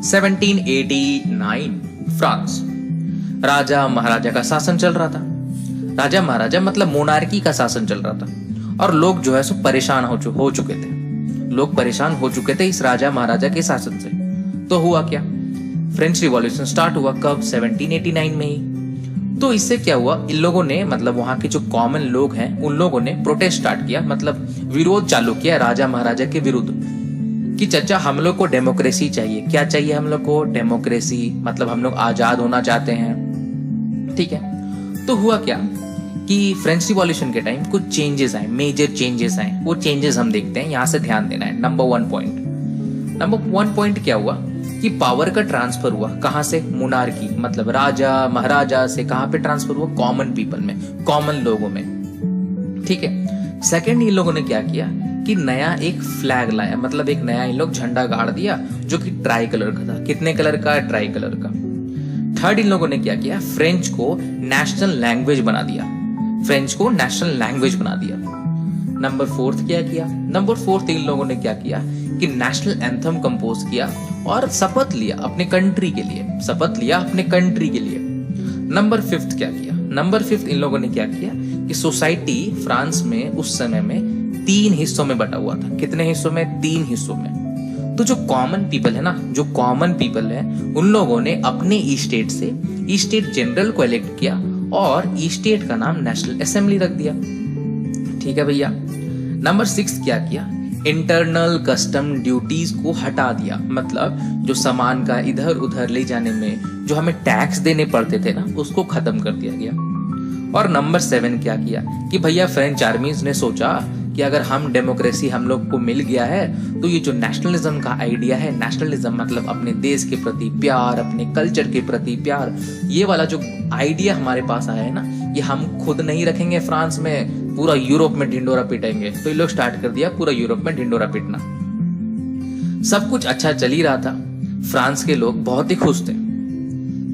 1789 France. राजा महाराजा का शासन चल रहा था। राजा महाराजा मतलब मोनार्की का शासन चल रहा था और लोग जो है सो परेशान हो चुके थे। लोग परेशान हो चुके थे इस राजा महाराजा के शासन से। तो हुआ क्या, फ्रेंच रिवॉल्यूशन स्टार्ट हुआ कब, 1789 में ही। तो इससे क्या हुआ, इन लोगों ने मतलब वहां के जो कॉमन लोग हैं उन लोगों ने प्रोटेस्ट स्टार्ट किया, मतलब विरोध चालू किया राजा महाराजा के विरुद्ध कि चचा हम लोग को डेमोक्रेसी चाहिए। क्या चाहिए हम लोग को, डेमोक्रेसी, मतलब हम लोग आजाद होना चाहते हैं। ठीक है। तो हुआ क्या कि फ्रेंच रिवॉल्यूशन के टाइम कुछ चेंजेस आए, मेजर चेंजेस आए। वो चेंजेस हम देखते हैं, यहां से ध्यान देना है। नंबर वन पॉइंट क्या हुआ कि पावर का ट्रांसफर हुआ। कहां से, मोनार्की मतलब राजा महाराजा से कहां पे ट्रांसफर हुआ, कॉमन पीपल में, कॉमन लोगों में। ठीक है। सेकंड, इन लोगों ने क्या किया कि नया एक फ्लैग लाया, मतलब एक नया इन लोग झंडा गाड़ दिया जो कि ट्राई कलर का था। कितने कलर का, ट्राई कलर का। थर्ड, इन लोगों ने क्या किया, फ्रेंच को नेशनल लैंग्वेज बना दिया। फ्रेंच को नेशनल लैंग्वेज बना दिया। नंबर फोर्थ क्या किया, नंबर फोर्थ इन लोगों ने क्या किया कि नेशनल एंथम कंपोज किया और शपथ लिया अपने कंट्री के लिए, शपथ लिया अपने कंट्री के लिए। नंबर फिफ्थ क्या किया, नंबर फिफ्थ इन लोगों ने क्या किया कि सोसाइटी फ्रांस में उस समय में 3 हिस्सों में बटा हुआ था। कितने हिस्सों में, 3 हिस्सों में। तो जो कॉमन पीपल है ना, जो कॉमन पीपल है उन लोगों ने अपने स्टेट से स्टेट जनरल को इलेक्ट किया और स्टेट का नाम नेशनल असेंबली रख दिया। ठीक है भैया। नंबर 6 क्या किया, इंटरनल कस्टम ड्यूटीज को हटा दिया, मतलब जो सामान का इधर उधर ले जाने में जो हमें टैक्स देने पड़ते थे ना, उसको खत्म कर दिया गया। और नंबर 7 क्या किया कि भैया फ्रेंच आर्मीज ने सोचा कि अगर हम डेमोक्रेसी हम लोग को मिल गया है तो ये जो नेशनलिज्म का आइडिया है, नेशनलिज्म मतलब अपने देश के प्रति प्यार, अपने कल्चर के प्रति प्यार, ये वाला जो आइडिया हमारे पास आया है ना, ये हम खुद नहीं रखेंगे फ्रांस में, पूरा यूरोप में ढिंडोरा पीटेंगे। तो ये लोग स्टार्ट कर दिया पूरा यूरोप में ढिंडोरा पीटना। सब कुछ अच्छा चल ही रहा था। फ्रांस के लोग बहुत ही खुश थे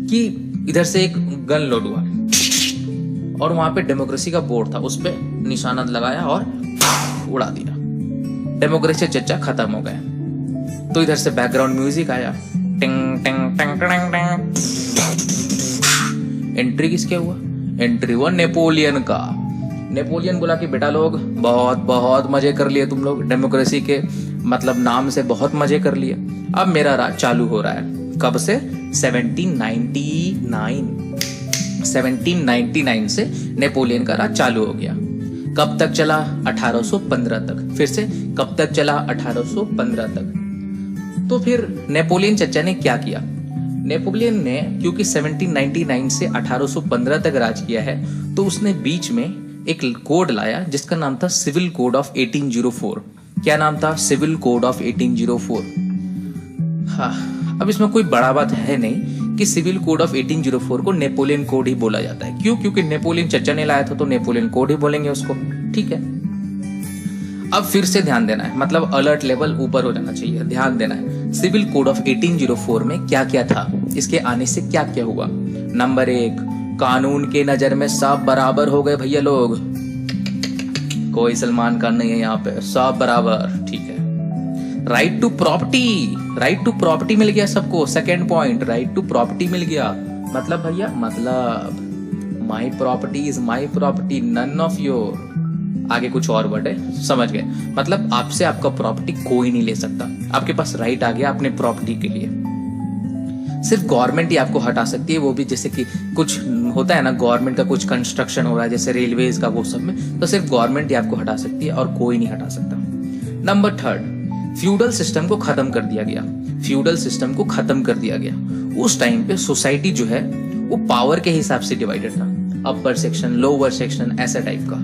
कि इधर से एक गन लोड हुआ और वहां पे डेमोक्रेसी का बोर्ड था, उस पे निशाना लगाया और उड़ा दिया। डेमोक्रेसी चर्चा खत्म हो गया। तो इधर से बैकग्राउंड म्यूजिक आया, टिंग टिंग टिंग टिंग टिंग। एंट्री किसके हुआ, एंट्री हुआ नेपोलियन का। नेपोलियन बोला कि बेटा लोग बहुत बहुत मजे कर लिए तुम लोग, डेमोक्रेसी के मतलब नाम से बहुत मजे कर लिए। अब मेरा राज चालू हो रहा है। कब से, 1799 से नेपोलियन का राज चालू हो गया। कब तक चला, 1815 तक। फिर से कब तक चला, 1815 तक। तो फिर नेपोलियन चचा ने क्या किया, नेपोलियन ने क्योंकि 1799 से 1815 तक राज किया है तो उसने बीच में एक कोड लाया जिसका नाम था सिविल कोड ऑफ 1804। क्या नाम था, सिविल कोड ऑफ 1804। हाँ, अब इसमें कोई बड़ा बात है नहीं कि सिविल कोड ऑफ 1804 को नेपोलियन कोड ही बोला जाता है। क्यों, क्योंकि नेपोलियन चचा ने लाया था तो नेपोलियन कोड ही बोलेंगे उसको। ठीक है। अब फिर से ध्यान देना है, मतलब अलर्ट लेवल ऊपर हो जाना चाहिए, ध्यान देना है। सिविल कोड ऑफ 1804 में क्या क्या था, इसके आने से क्या क्या हुआ। नंबर 1, कानून के नजर में सब बराबर हो गए भैया लोग, कोई सलमान खान नहीं है यहाँ पे, सब बराबर। ठीक है। Right to property, right to property मिल गया सबको। Second point, right to property मिल गया। मतलब भैया, मतलब my property is my property, none of your. आगे कुछ और वर्ड है, समझ गए, मतलब आपसे आपका प्रॉपर्टी कोई नहीं ले सकता। आपके पास राइट आ गया अपने प्रॉपर्टी के लिए। सिर्फ गवर्नमेंट ही आपको हटा सकती है, वो भी जैसे कि कुछ होता है ना, गवर्नमेंट का कुछ कंस्ट्रक्शन हो रहा है जैसे रेलवेज का, वो सब में तो सिर्फ गवर्नमेंट ही आपको हटा सकती है और कोई नहीं हटा सकता। नंबर 3, फ्यूडल सिस्टम को खत्म कर दिया गया। फ्यूडल सिस्टम को खत्म कर दिया गया। उस टाइम पे सोसाइटी जो है वो पावर के हिसाब से डिवाइडेड था, अपर सेक्शन, लोअर सेक्शन, ऐसा टाइप का।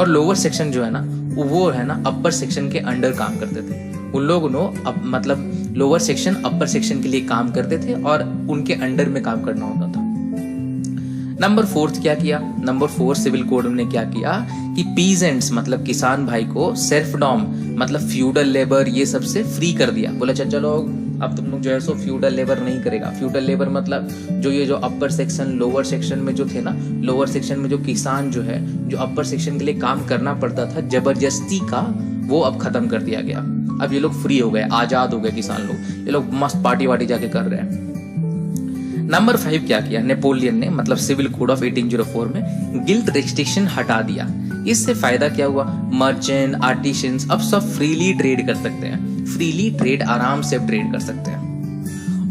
और लोअर सेक्शन जो है ना, वो है ना अपर सेक्शन के अंडर काम करते थे। उन लोगों ने मतलब लोअर सेक्शन अपर सेक्शन के लिए काम करते थे और उनके अंडर में काम करना होता था। नंबर 4 क्या किया, नंबर 4 सिविल कोड में क्या किया कि पीजेंट्स मतलब किसान भाई को सेल्फडॉम मतलब फ्यूडल लेबर ये सब से फ्री कर दिया। बोला चलो लोग अब तुम लोग जो है सो फ्यूडल लेबर नहीं करेगा। फ्यूडल लेबर मतलब जो ये जो अपर सेक्शन लोअर सेक्शन में जो थे ना, लोअर सेक्शन में जो किसान जो है जो अपर सेक्शन के लिए काम करना पड़ता था जबरदस्ती का, वो अब खत्म कर दिया गया। अब ये लोग फ्री हो गए, आजाद हो गए किसान लोग, ये लोग मस्त पार्टी वार्टी जाके कर रहे हैं। नंबर 5 क्या किया नेपोलियन ने, मतलब सिविल कोड ऑफ 1804 में गिल्ट रिस्ट्रिक्शन हटा दिया। इससे फायदा क्या हुआ, मर्चेंट आर्टिशंस अब सब फ्रीली ट्रेड कर सकते हैं, फ्रीली ट्रेड आराम से ट्रेड कर सकते हैं।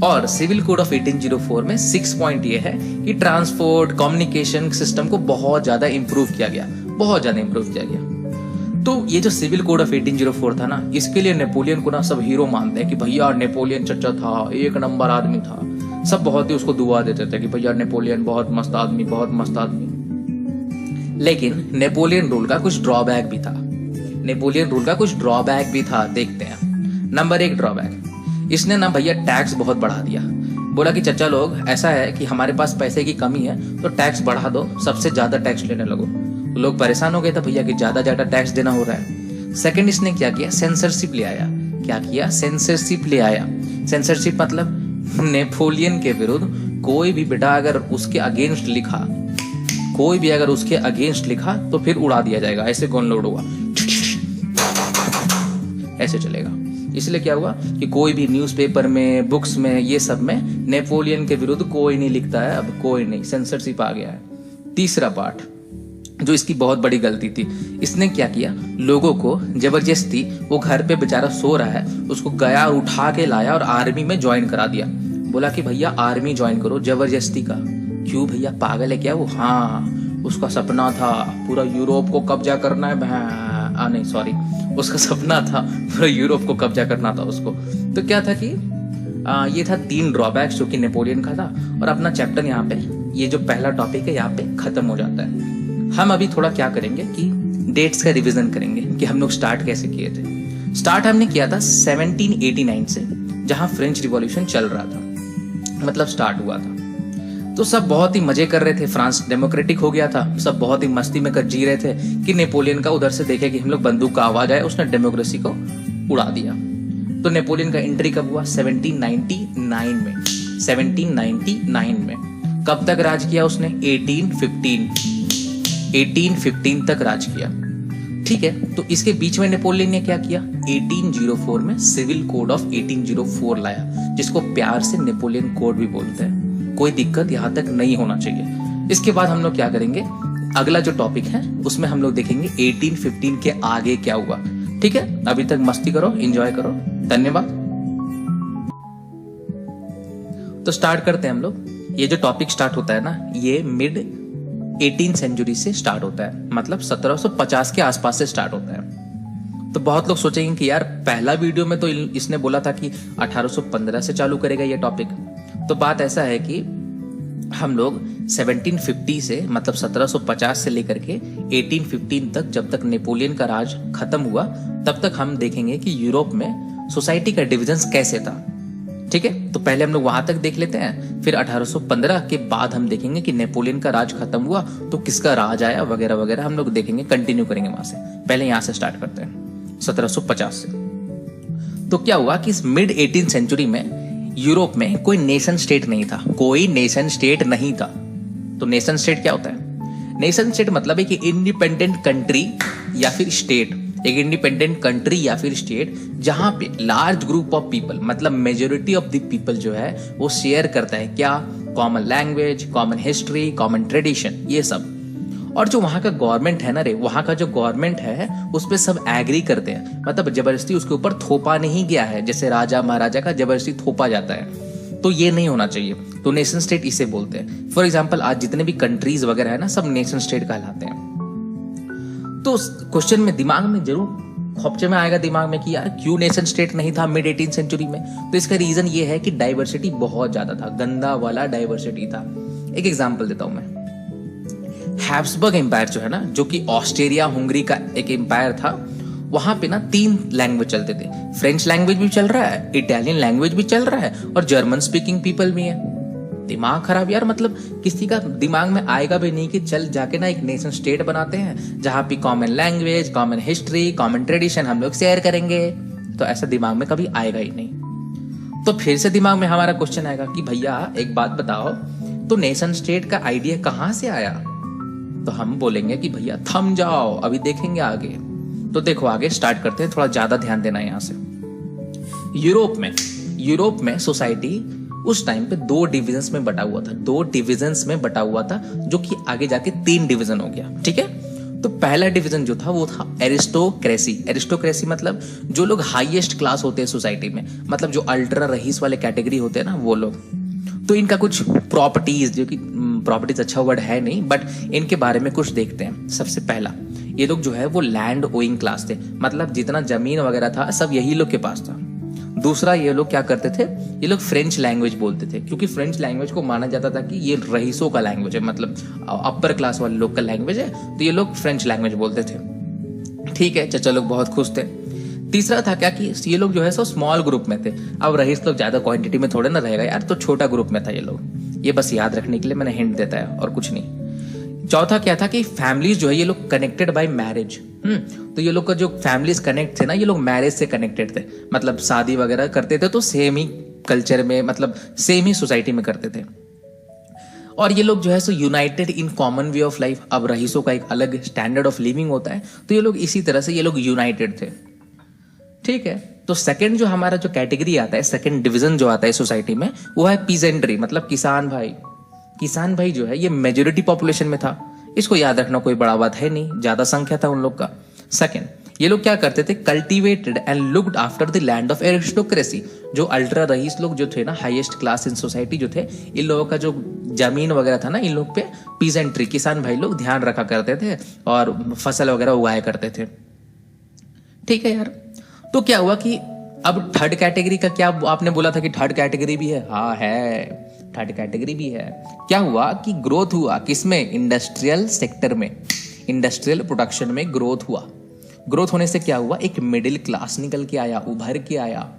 और सिविल कोड ऑफ 1804 में 6 पॉइंट ये है कि ट्रांसपोर्ट कम्युनिकेशन सिस्टम को बहुत ज्यादा इंप्रूव किया गया, बहुत ज्यादा इंप्रूव किया गया। तो ये जो सिविल कोड ऑफ 1804 था ना, इसके लिए नेपोलियन को ना सब हीरो मानते हैं कि भैया नेपोलियन चचा था, एक नंबर आदमी था। सब बहुत ही उसको दुआ देते थे कि भैया नेपोलियन बहुत मस्त आदमी, बहुत मस्त आदमी। लेकिन नेपोलियन रूल का कुछ ड्रॉबैक भी था, नेपोलियन रूल का कुछ ड्रॉबैक भी था, देखते हैं। नंबर 1 ड्रॉबैक, इसने ना भैया टैक्स बहुत बढ़ा दिया। बोला कि चचा लोग ऐसा है कि हमारे पास पैसे की कमी है तो टैक्स बढ़ा दो, सबसे ज्यादा टैक्स लेने लगो। लोग परेशान हो गए थे भैया कि ज्यादा ज्यादा टैक्स देना हो रहा है। सेकंड इसने क्या किया, सेंसरशिप ले आया। क्या किया, सेंसरशिप ले आया। सेंसरशिप मतलब नेपोलियन के विरुद्ध कोई भी बेटा अगर उसके अगेंस्ट लिखा, कोई भी अगर उसके अगेंस्ट लिखा तो फिर उड़ा दिया जाएगा, ऐसे कौन लोड होगा, ऐसे चलेगा। इसलिए क्या हुआ कि कोई भी न्यूज़पेपर में, बुक्स में, ये सब में नेपोलियन के विरुद्ध कोई नहीं लिखता है, अब कोई नहीं, सेंसरशिप आ गया है। तीसरा पार्ट जो इसकी बहुत बड़ी गलती थी, इसने क्या किया, लोगों को जबरदस्ती, वो घर पे बेचारा सो रहा है, उसको गया उठा के लाया और आर्मी में ज्वाइन करा दिया। बोला कि भैया आर्मी ज्वाइन करो, जबरदस्ती का। क्यों भैया, पागल है क्या वो? हाँ, उसका सपना था पूरा यूरोप को कब्जा करना है। नहीं सॉरी, उसका सपना था पूरा यूरोप को कब्जा करना था उसको। तो क्या था कि ये था 3 ड्रॉबैक्स जो कि नेपोलियन का था। और अपना चैप्टर यहाँ पे, ये जो पहला टॉपिक है यहाँ पे खत्म हो जाता है। हम अभी थोड़ा क्या करेंगे कि डेट्स का रिवीजन करेंगे कि हम लोग स्टार्ट कैसे किए थे। स्टार्ट हमने किया था 1789 से, जहां फ्रेंच रिवॉल्यूशन चल रहा था, मतलब स्टार्ट हुआ था। तो सब बहुत ही मजे कर रहे थे, फ्रांस डेमोक्रेटिक हो गया था, सब बहुत ही मस्ती में कर जी रहे थे कि नेपोलियन का उधर से देखे कि हम लोग बंदूक का आवाज आया, उसने डेमोक्रेसी को उड़ा दिया। तो नेपोलियन का एंट्री कब हुआ, 1799 में। 1799 में कब तक राज किया उसने, 1815 तक राज किया। ठीक है, तो इसके बीच में नेपोलियन ने क्या किया, 1804 में सिविल कोड ऑफ 1804 लाया, जिसको प्यार से नेपोलियन कोड भी बोलते हैं। कोई दिक्कत यहां तक नहीं होना चाहिए। इसके बाद हम लोग क्या करेंगे, अगला जो टॉपिक है उसमें हम लोग देखेंगे 1815 के आगे क्या हुआ। ठीक है, अभी तक मस्ती करो, एंजॉय करो, धन्यवाद। तो स्टार्ट करते हैं हम लोग। ये जो टॉपिक स्टार्ट होता है ना, ये मिड 18th सेंचुरी से स्टार्ट होता है, मतलब 1750 के आसपास से स्टार्ट होता है। तो बहुत लोग सोचेंगे कि यार पहला वीडियो में तो इसने बोला था कि 1815 से चालू करेगा ये टॉपिक। तो बात ऐसा है कि हम लोग 1750 से, मतलब 1750 से लेकर के 1815 तक, जब तक नेपोलियन का राज खत्म हुआ, तब तक हम देखेंगे कि यूरोप में सोसाइटी का डिविजन कैसे था। ठीक है, तो पहले हम लोग वहां तक देख लेते हैं, फिर 1815 के बाद हम देखेंगे कि नेपोलियन का राज खत्म हुआ तो किसका राज आया, वगैरह वगैरह हम लोग देखेंगे, कंटिन्यू करेंगे वहां से। पहले यहां से स्टार्ट करते हैं 1750 से। तो क्या हुआ कि इस मिड 18th सेंचुरी में यूरोप में कोई नेशन स्टेट नहीं था, कोई नेशन स्टेट नहीं था। तो नेशन स्टेट क्या होता है, नेशन स्टेट मतलब है कि इंडिपेंडेंट कंट्री या फिर स्टेट, एक इंडिपेंडेंट कंट्री या फिर स्टेट जहां पे लार्ज ग्रुप ऑफ पीपल, मतलब मेजोरिटी ऑफ द पीपल जो है वो शेयर करता है क्या, common language, common history, common tradition, ये सब। और जो वहां का गवर्नमेंट है ना रे, वहां का जो गवर्नमेंट है उस पे सब एग्री करते हैं, मतलब जबरदस्ती उसके ऊपर थोपा नहीं गया है, जैसे राजा महाराजा का जबरदस्ती थोपा जाता है, तो ये नहीं होना चाहिए। तो नेशन स्टेट इसे बोलते हैं। फॉर एग्जाम्पल आज जितने भी कंट्रीज वगैरह है ना, सब नेशन स्टेट कहलाते हैं। तो क्वेश्चन में दिमाग में जरूर खोपचे में आएगा दिमाग में कि यार क्यों नेशन स्टेट नहीं था मिड 18th सेंचुरी में। तो इसका रीजन ये है कि डाइवर्सिटी बहुत ज्यादा था, गंदा वाला डाइवर्सिटी था। एक एग्जांपल देता हूं मैं, हैब्सबर्ग एम्पायर जो है ना, जो कि ऑस्ट्रिया हंगरी का एक एम्पायर था, वहां पे ना 3 लैंग्वेज चलते थे। फ्रेंच लैंग्वेज भी चल रहा है, इटालियन लैंग्वेज भी चल रहा है और जर्मन स्पीकिंग पीपल भी है। दिमाग खराब यार, मतलब किसी का दिमाग में आएगा भी नहीं कि चल जाके ना एक नेशन स्टेट बनाते हैं जहां पे common language, common history, common tradition हम लोग शेयर करेंगे। तो ऐसा दिमाग में कभी आएगा ही नहीं। तो फिर से दिमाग में हमारा क्वेश्चन आएगा कि भैया एक बात बताओ, तो नेशन स्टेट का आइडिया कहां से आया? तो हम बोलेंगे कि भैया थम जाओ, अभी देखेंगे आगे। तो देखो आगे स्टार्ट करते हैं, थोड़ा ज्यादा ध्यान देना है यहाँ से। यूरोप में सोसाइटी उस टाइम पे 2 डिविजन्स में बटा हुआ था, 2 डिविजन्स में बटा हुआ था, जो कि आगे जाके 3 डिवीजन हो गया। ठीक है, तो पहला डिवीजन जो था वो था एरिस्टोक्रेसी। एरिस्टोक्रेसी मतलब जो लोग हाईएस्ट क्लास होते हैं सोसाइटी में, मतलब जो अल्ट्रा रईस वाले कैटेगरी होते हैं ना वो लोग। तो इनका कुछ प्रॉपर्टीज, जो कि प्रॉपर्टीज अच्छा वर्ड है नहीं, बट इनके बारे में कुछ देखते हैं। सबसे पहला, ये लोग जो है वो लैंड ओइंग क्लास थे, मतलब जितना जमीन वगैरह था सब यही लोग के पास था। दूसरा, ये लोग क्या करते थे, ये लोग फ्रेंच लैंग्वेज बोलते थे, क्योंकि फ्रेंच लैंग्वेज को माना जाता था कि ये रईसों का लैंग्वेज है, मतलब अपर क्लास वाले लोग का लैंग्वेज है, तो ये लोग फ्रेंच लैंग्वेज बोलते थे। ठीक है, चचा लोग बहुत खुश थे। तीसरा था क्या कि ये लोग जो है सो स्मॉल ग्रुप में थे। अब रईस लोग ज्यादा क्वांटिटी में थोड़े ना रहेगा यार, तो छोटा ग्रुप में था ये लोग। ये बस याद रखने के लिए मैंने हिंट देता है और कुछ नहीं। चौथा क्या था कि फैमिलीज जो है ये लोग कनेक्टेड बाय मैरिज। तो ये लोग का जो फैमिलीज कनेक्ट थे ना, ये लोग मैरिज से कनेक्टेड थे, मतलब शादी वगैरह करते थे तो सेम ही कल्चर में, मतलब सेम ही सोसाइटी में करते थे। और ये लोग जो है सो united in common way of life. अब रईसों का एक अलग स्टैंडर्ड ऑफ लिविंग होता है, तो ये लोग इसी तरह से ये लोग यूनाइटेड थे। ठीक है, तो सेकंड जो हमारा जो कैटेगरी आता है, सेकंड डिवीजन जो आता है सोसाइटी में, वो है पीजेंट्री, मतलब किसान भाई। किसान भाई जो है ये मेजोरिटी पॉपुलेशन में था, इसको याद रखना कोई बड़ा बात है नहीं, ज्यादा संख्या था उन लोग का। सेकंड, ये लोग क्या करते थे, cultivated and looked after the land of aristocracy. जो अल्ट्रा रईस लोग जो थे ना, हाईएस्ट क्लास इन सोसाइटी जो थे, इन लोगों का जो जमीन वगैरह था ना, इन लोग पे पीजेंट्री, किसान भाई लोग ध्यान रखा करते थे और फसल वगैरह उगाया करते थे। ठीक है यार, तो क्या हुआ कि अब थर्ड कैटेगरी का क्या आपने बोला था कि थर्ड कैटेगरी भी है? हाँ है, थर्ड कैटेगरी भी है। क्या हुआ कि ग्रोथ हुआ किसमें, इंडस्ट्रियल सेक्टर में, इंडस्ट्रियल प्रोडक्शन में ग्रोथ हुआ। ग्रोथ होने से क्या हुआ, एक मिडिल क्लास निकल के आया, उभर के आया।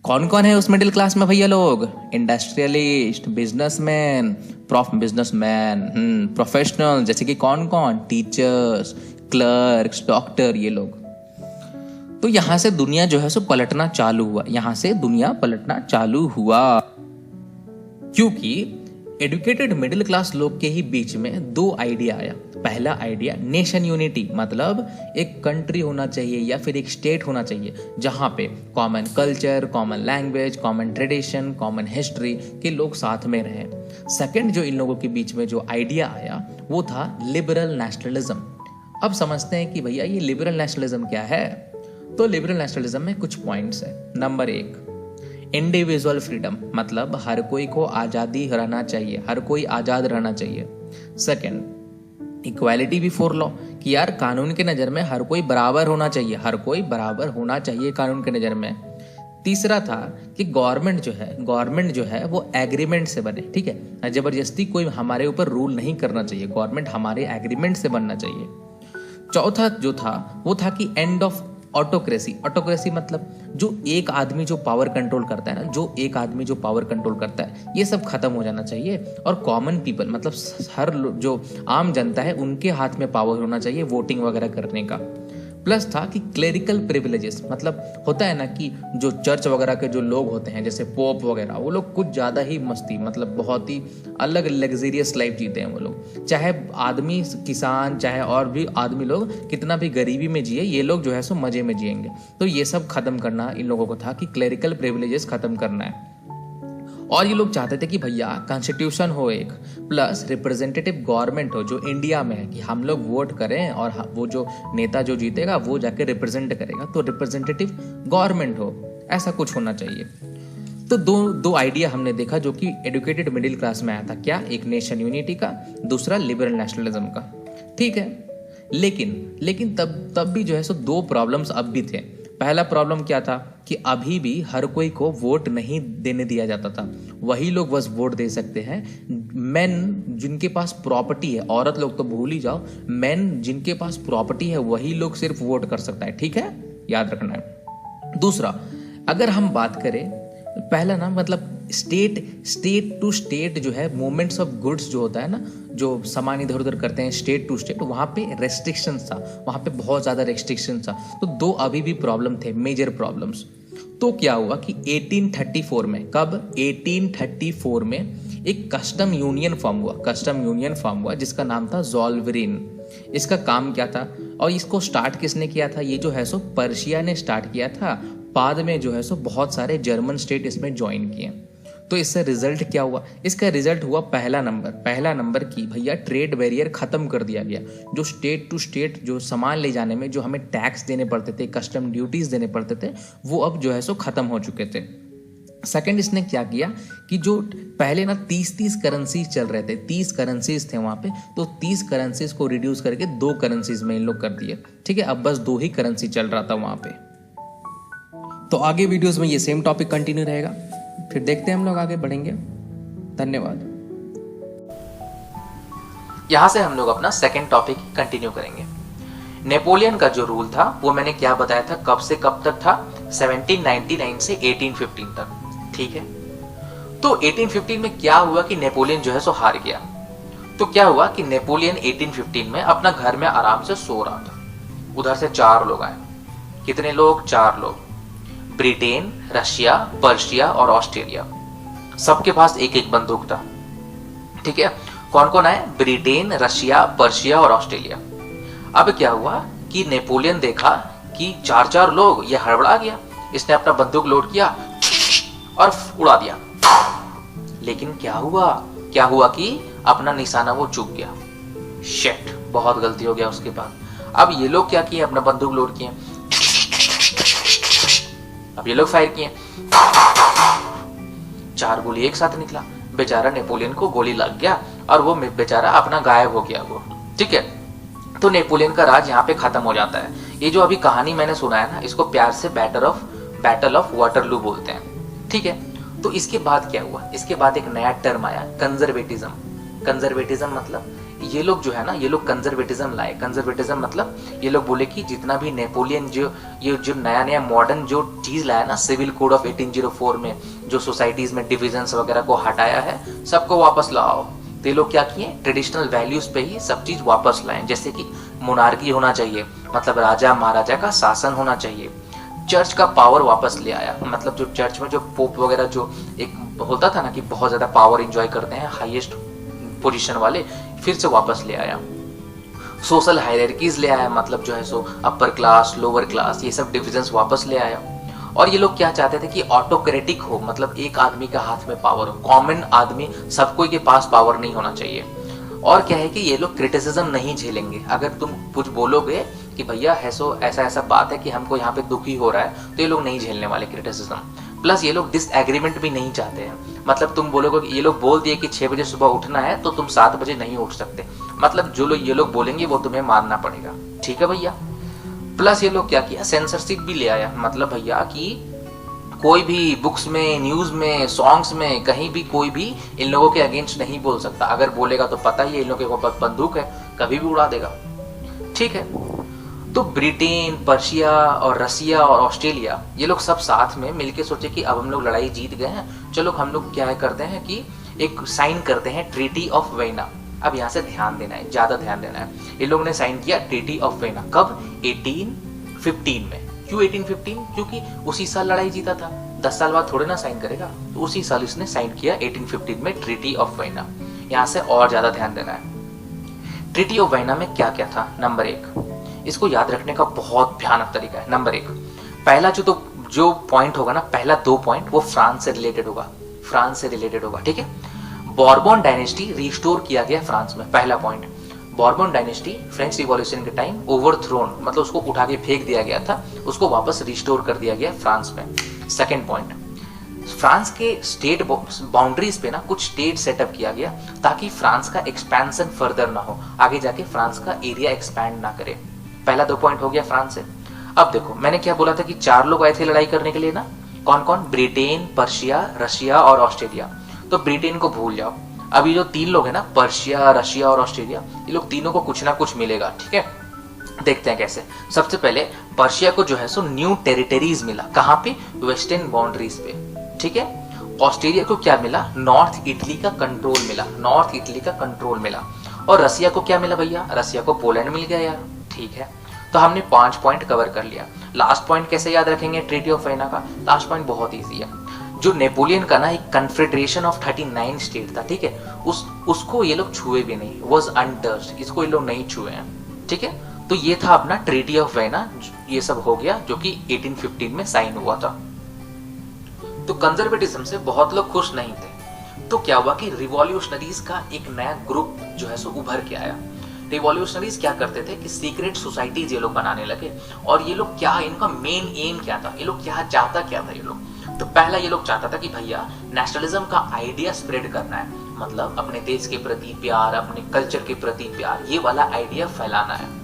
कौन कौन है उस मिडिल क्लास में भैया लोग? इंडस्ट्रियलिस्ट, बिजनेसमैन, प्रोफेशनल, जैसे कि कौन कौन, टीचर्स, क्लर्क्स, डॉक्टर, ये लोग। तो यहां से दुनिया जो है सो पलटना चालू हुआ, यहां से दुनिया पलटना चालू हुआ, क्योंकि एडुकेटेड मिडिल क्लास लोग के ही बीच में 2 आइडिया आया। पहला आइडिया नेशन यूनिटी, मतलब एक कंट्री होना चाहिए या फिर एक स्टेट होना चाहिए जहां पे common culture, common language, common tradition, common history के लोग साथ में रहें। सेकंड जो इन लोगों के बीच में जो आइडिया आया वो था लिबरल नेशनलिज्म। अब समझते हैं कि भैया ये लिबरल नेशनलिज्म क्या है। तो लिबरल नेशनलिज्म में कुछ पॉइंट्स है। नंबर 1, इंडिविजुअल फ्रीडम, मतलब हर कोई को आजादी रहना चाहिए, हर कोई आजाद रहना चाहिए। सेकंड, इक्वालिटी बिफोर लॉ, कि यार कानून के नजर में हर कोई बराबर होना चाहिए, हर कोई बराबर होना चाहिए कानून के नजर में। तीसरा था कि गवर्नमेंट जो है वो एग्रीमेंट से बने। ठीक है, जबरदस्ती कोई हमारे ऊपर रूल नहीं करना चाहिए, गवर्नमेंट हमारे एग्रीमेंट से बनना चाहिए। चौथा जो था वो था कि एंड ऑफ ऑटोक्रेसी। ऑटोक्रेसी मतलब जो एक आदमी जो पावर कंट्रोल करता है ना, जो एक आदमी जो पावर कंट्रोल करता है, ये सब खत्म हो जाना चाहिए। और कॉमन पीपल, मतलब हर जो आम जनता है, उनके हाथ में पावर होना चाहिए वोटिंग वगैरह करने का। प्लस था कि क्लेरिकल प्रिविलेजेस, मतलब होता है ना कि जो चर्च वगैरह के जो लोग होते हैं जैसे पोप वगैरह, वो लोग कुछ ज़्यादा ही मस्ती, मतलब बहुत ही अलग लग्जरियस लाइफ जीते हैं वो लोग। चाहे आदमी किसान, चाहे और भी आदमी लोग कितना भी गरीबी में जिए, ये लोग जो है सो मजे में जिएंगे। तो ये सब खत्म करना इन लोगों को था कि क्लेरिकल प्रिविलेजेस खत्म करना है। और ये लोग चाहते थे कि भैया कॉन्स्टिट्यूशन हो एक, प्लस रिप्रेजेंटेटिव गवर्नमेंट हो जो इंडिया में है, कि हम लोग वोट करें और वो जो नेता जो जीतेगा वो जाके रिप्रेजेंट करेगा, तो रिप्रेजेंटेटिव गवर्नमेंट हो, ऐसा कुछ होना चाहिए। तो दो आइडिया हमने देखा जो कि एडुकेटेड मिडिल क्लास में आया था। क्या? एक नेशन यूनिटी का, दूसरा लिबरल नेशनलिज्म का। ठीक है, लेकिन तब भी जो है सो 2 प्रॉब्लम्स अब भी थे। पहला प्रॉब्लम क्या था कि अभी भी हर कोई को वोट नहीं देने दिया जाता था, वही लोग बस वोट दे सकते हैं। मेन जिनके पास प्रॉपर्टी है, औरत लोग तो भूल ही जाओ, मेन जिनके पास प्रॉपर्टी है वही लोग सिर्फ वोट कर सकता है। ठीक है, याद रखना है। दूसरा, अगर हम बात करें, पहला ना मतलब स्टेट टू स्टेट जो है मूवमेंट्स ऑफ गुड्स जो होता है ना, जो सामान इधर उधर करते हैं स्टेट टू स्टेट, वहाँ पे रेस्ट्रिक्शंस था, वहाँ पे बहुत ज़्यादा रेस्ट्रिक्शंस था। तो 2 अभी भी प्रॉब्लम थे, मेजर प्रॉब्लम्स। तो क्या हुआ कि 1834 में, कब? 1834 में एक कस्टम यूनियन फॉर्म हुआ जिसका नाम था ज़ोल्वेरिन। इसका काम क्या था और इसको स्टार्ट किसने किया था? ये जो है सो पर्शिया ने स्टार्ट किया था। बाद में जो है सो बहुत सारे जर्मन स्टेट इसमें ज्वाइन किए। तो इससे रिजल्ट क्या हुआ? इसका रिजल्ट हुआ पहला नंबर की भैया ट्रेड बैरियर खत्म कर दिया गया। जो स्टेट टू स्टेट जो सामान ले जाने में जो हमें टैक्स देने पड़ते थे, कस्टम ड्यूटीज देने पड़ते थे, वो अब जो है सो खत्म हो चुके थे। सेकंड इसने क्या किया कि जो पहले ना 30 करेंसीज चल रहे थे, 30 करेंसीज थे वहां पे, तो 30 करेंसीज को रिड्यूस करके 2 करेंसीज में इन लोग कर दिए। ठीक है, अब बस 2 ही करेंसी चल रहा था वहां पे। तो आगे वीडियोस में ये सेम टॉपिक कंटिन्यू रहेगा, फिर देखते हैं हम लोग आगे बढ़ेंगे। धन्यवाद। यहां से हम लोग अपना सेकंड टॉपिक कंटिन्यू करेंगे। नेपोलियन का जो रूल था वो मैंने क्या बताया था, कब से कब तक था? 1799 से 1815 तक। ठीक है, तो 1815 में क्या हुआ कि नेपोलियन जो है सो हार गया। तो क्या हुआ कि नेपोलियन 1815 में अपना घर में आराम से सो रहा था। उधर से 4 लोग आए। कितने लोग? 4 लोग। ब्रिटेन, रशिया, पर्शिया और ऑस्ट्रेलिया, सबके पास एक एक बंदूक था। ठीक है, कौन कौन आए? ब्रिटेन, रशिया, पर्शिया और ऑस्ट्रेलिया। अब क्या हुआ कि नेपोलियन देखा कि 4 लोग, ये हड़बड़ा गया। इसने अपना बंदूक लोड किया और उड़ा दिया। लेकिन क्या हुआ कि अपना निशाना वो चूक गया। शिट, बहुत गलती हो गया उसके बाद। अब ये लोग क्या किए? अपना बंदूक लोड किए। अब ये लोग फायर किए। 4 गोली एक साथ निकला। बेचारा नेपोलियन को गोली लग गया और वो बेचारा अपना गायब हो गया वो। ठीक है, तो नेपोलियन का राज यहाँ पे खत्म हो जाता है। ये जो अभी कहानी मैंने सुना है ना, इसको प्यार से बैटल ऑफ वाटरलू बोलते हैं। ठीक है, तो इसके बाद क्या हुआ? इसके बाद एक नया टर्म आया, कंजर्वेटिज्म मतलब ये लोग जो है ना, ये लोग कंजर्वेटिज्म लाए। कंजर्वेटिज्म मतलब ये लोग बोले कि जितना भी नेपोलियन ये जो नया मॉडर्न जो चीज लाया ना, सिविल कोड ऑफ 1804 में जो सोसाइटीज में डिविजन्स वगैरह को हटाया है, सबको वापस लाओ। तो ये लोग क्या किए? ट्रेडिशनल वैल्यूज पे ही सब चीज वापस लाए। जैसे कि मोनार्की होना चाहिए, मतलब राजा महाराजा का शासन होना चाहिए। चर्च का पावर वापस ले आया, मतलब जो चर्च में जो पोप वगैरह जो एक होता था ना कि बहुत ज्यादा पावर एंजॉय करते हैं, हाईएस्ट पोजीशन वाले, फिर से वापस ले आया। सोशल हायरार्कीज ले आया, मतलब जो है सो अपर क्लास, लोअर क्लास, ये सब डिविजन्स वापस ले आया। और ये लोग क्या चाहते थे कि ऑटोक्रेटिक हो, मतलब एक आदमी का हाथ में पावर हो, कॉमन आदमी, सब कोई के पास पावर नहीं होना चाहिए। और क्या है कि ये लोग क्रिटिसिज्म नहीं झेलेंगे। अगर तुम कुछ बोलोगे कि भैया ऐसा बात है कि हमको यहाँ पे दुखी हो रहा है, तो ये लोग नहीं झेलने वाले क्रिटिसिज्म। प्लस ये लोग डिसएग्रीमेंट भी नहीं चाहते हैं। मतलब तुम बोलोगे कि ये लोग बोल दिए कि 6 बजे सुबह उठना है, तो तुम 7 बजे नहीं उठ सकते। मतलब जो लोग ये लोग बोलेंगे वो तुम्हें मानना पड़ेगा। ठीक है भैया। प्लस ये लोग क्या किया? सेंसरशिप भी ले आया। मतलब भैया कि कोई भी बुक्स में, न्यूज में, सॉन्ग्स में, कहीं भी कोई भी इन लोगों के अगेंस्ट नहीं बोल सकता। अगर बोलेगा तो पता ही है इन लोगों के पास बंदूक है, कभी भी उड़ा देगा। ठीक है, तो ब्रिटेन, पर्शिया और रसिया और ऑस्ट्रेलिया, ये लोग सब साथ में मिलके सोचे कि अब हम लोग लड़ाई जीत गए हैं, चलो हम लोग क्या करते हैं कि एक साइन करते हैं ट्रीटी ऑफ वेना। अब यहाँ से ध्यान देना है, ज्यादा ध्यान देना है। इन लोग ने साइन किया ट्रीटी ऑफ वेना। कब? 1815 में। क्यों 1815? क्योंकि उसी साल लड़ाई जीता था। 10 साल बाद थोड़े ना साइन करेगा, तो उसी साल इसने साइन किया 1815 में ट्रीटी ऑफ वेना। यहाँ से और ज्यादा ध्यान देना है। ट्रीटी ऑफ वेना में क्या क्या था? नंबर 1, इसको याद रखने का बहुत भयानक तरीका है। नंबर 1, पहला जो पॉइंट होगा ना, पहला 2 पॉइंट वो फ्रांस से रिलेटेड होगा। ठीक है, बॉर्बन डायनेस्टी रिस्टोर किया गया फ्रांस में। पहला point, Bourbon dynasty French revolution के टाइम ओवरथ्रोन, मतलब उसको उठा के फेंक दिया गया था, उसको वापस रिस्टोर कर दिया गया फ्रांस में। सेकेंड पॉइंट, फ्रांस के स्टेट बाउंड्रीज पे ना कुछ स्टेट सेटअप किया गया ताकि फ्रांस का एक्सपेंशन फर्दर ना हो, आगे जाके फ्रांस का एरिया एक्सपैंड ना करे। पहला 2 पॉइंट हो गया फ्रांस से। अब देखो, मैंने क्या बोला था कि 4 लोग आए थे लड़ाई करने के लिए ना। कौन कौन? ब्रिटेन, पर्शिया, रशिया और ऑस्ट्रेलिया। तो ब्रिटेन को भूल जाओ। अभी जो 3 लोग हैं ना, पर्शिया, रशिया और ऑस्ट्रेलिया, ये लोग तीनों को कुछ ना कुछ मिलेगा। ठीक है, देखते हैं कैसे। सबसे पहले पर्शिया को जो है सो न्यू टेरिटरीज मिला। कहाँ पे? वेस्टर्न बाउंड्रीज पे। ठीक है, ऑस्ट्रेलिया को क्या मिला? नॉर्थ इटली का कंट्रोल मिला। और रसिया को क्या मिला भैया? रसिया को पोलैंड मिल गया यार। ठीक है, तो हमने 5 पॉइंट कवर कर लिया। लास्ट पॉइंट कैसे याद रखेंगे ट्रीटी ऑफ वेना का? लास्ट पॉइंट बहुत ईजी है। जो नेपोलियन का ना एक कन्फेडरेशन ऑफ 39 स्टेट था, ठीक है, उसको ये लोग छुए भी नहीं, वॉज अनटच्ड, इसको ये लोग नहीं छुए हैं। ठीक है, तो ये था अपना ट्रीटी ऑफ वेना, ये सब हो गया जो कि 1815 में साइन हुआ था। तो कंजर्वेटिज्म से बहुत लोग खुश नहीं थे, तो क्या हुआ कि रिवॉल्यूशनरीज का एक नया ग्रुप जो है सो उभर के आया। रिवॉल्यूशनरीज क्या करते थे कि सीक्रेट सोसाइटीज ये लोग बनाने लगे, और ये लोग क्या, इनका मेन एम क्या था, ये लोग क्या चाहता क्या था ये लोग। तो पहला ये लोग चाहता था कि भैया नेशनलिज्म का आइडिया स्प्रेड करना है, मतलब अपने देश के प्रति प्यार, अपने कल्चर के प्रति प्यार, ये वाला आइडिया फैलाना है।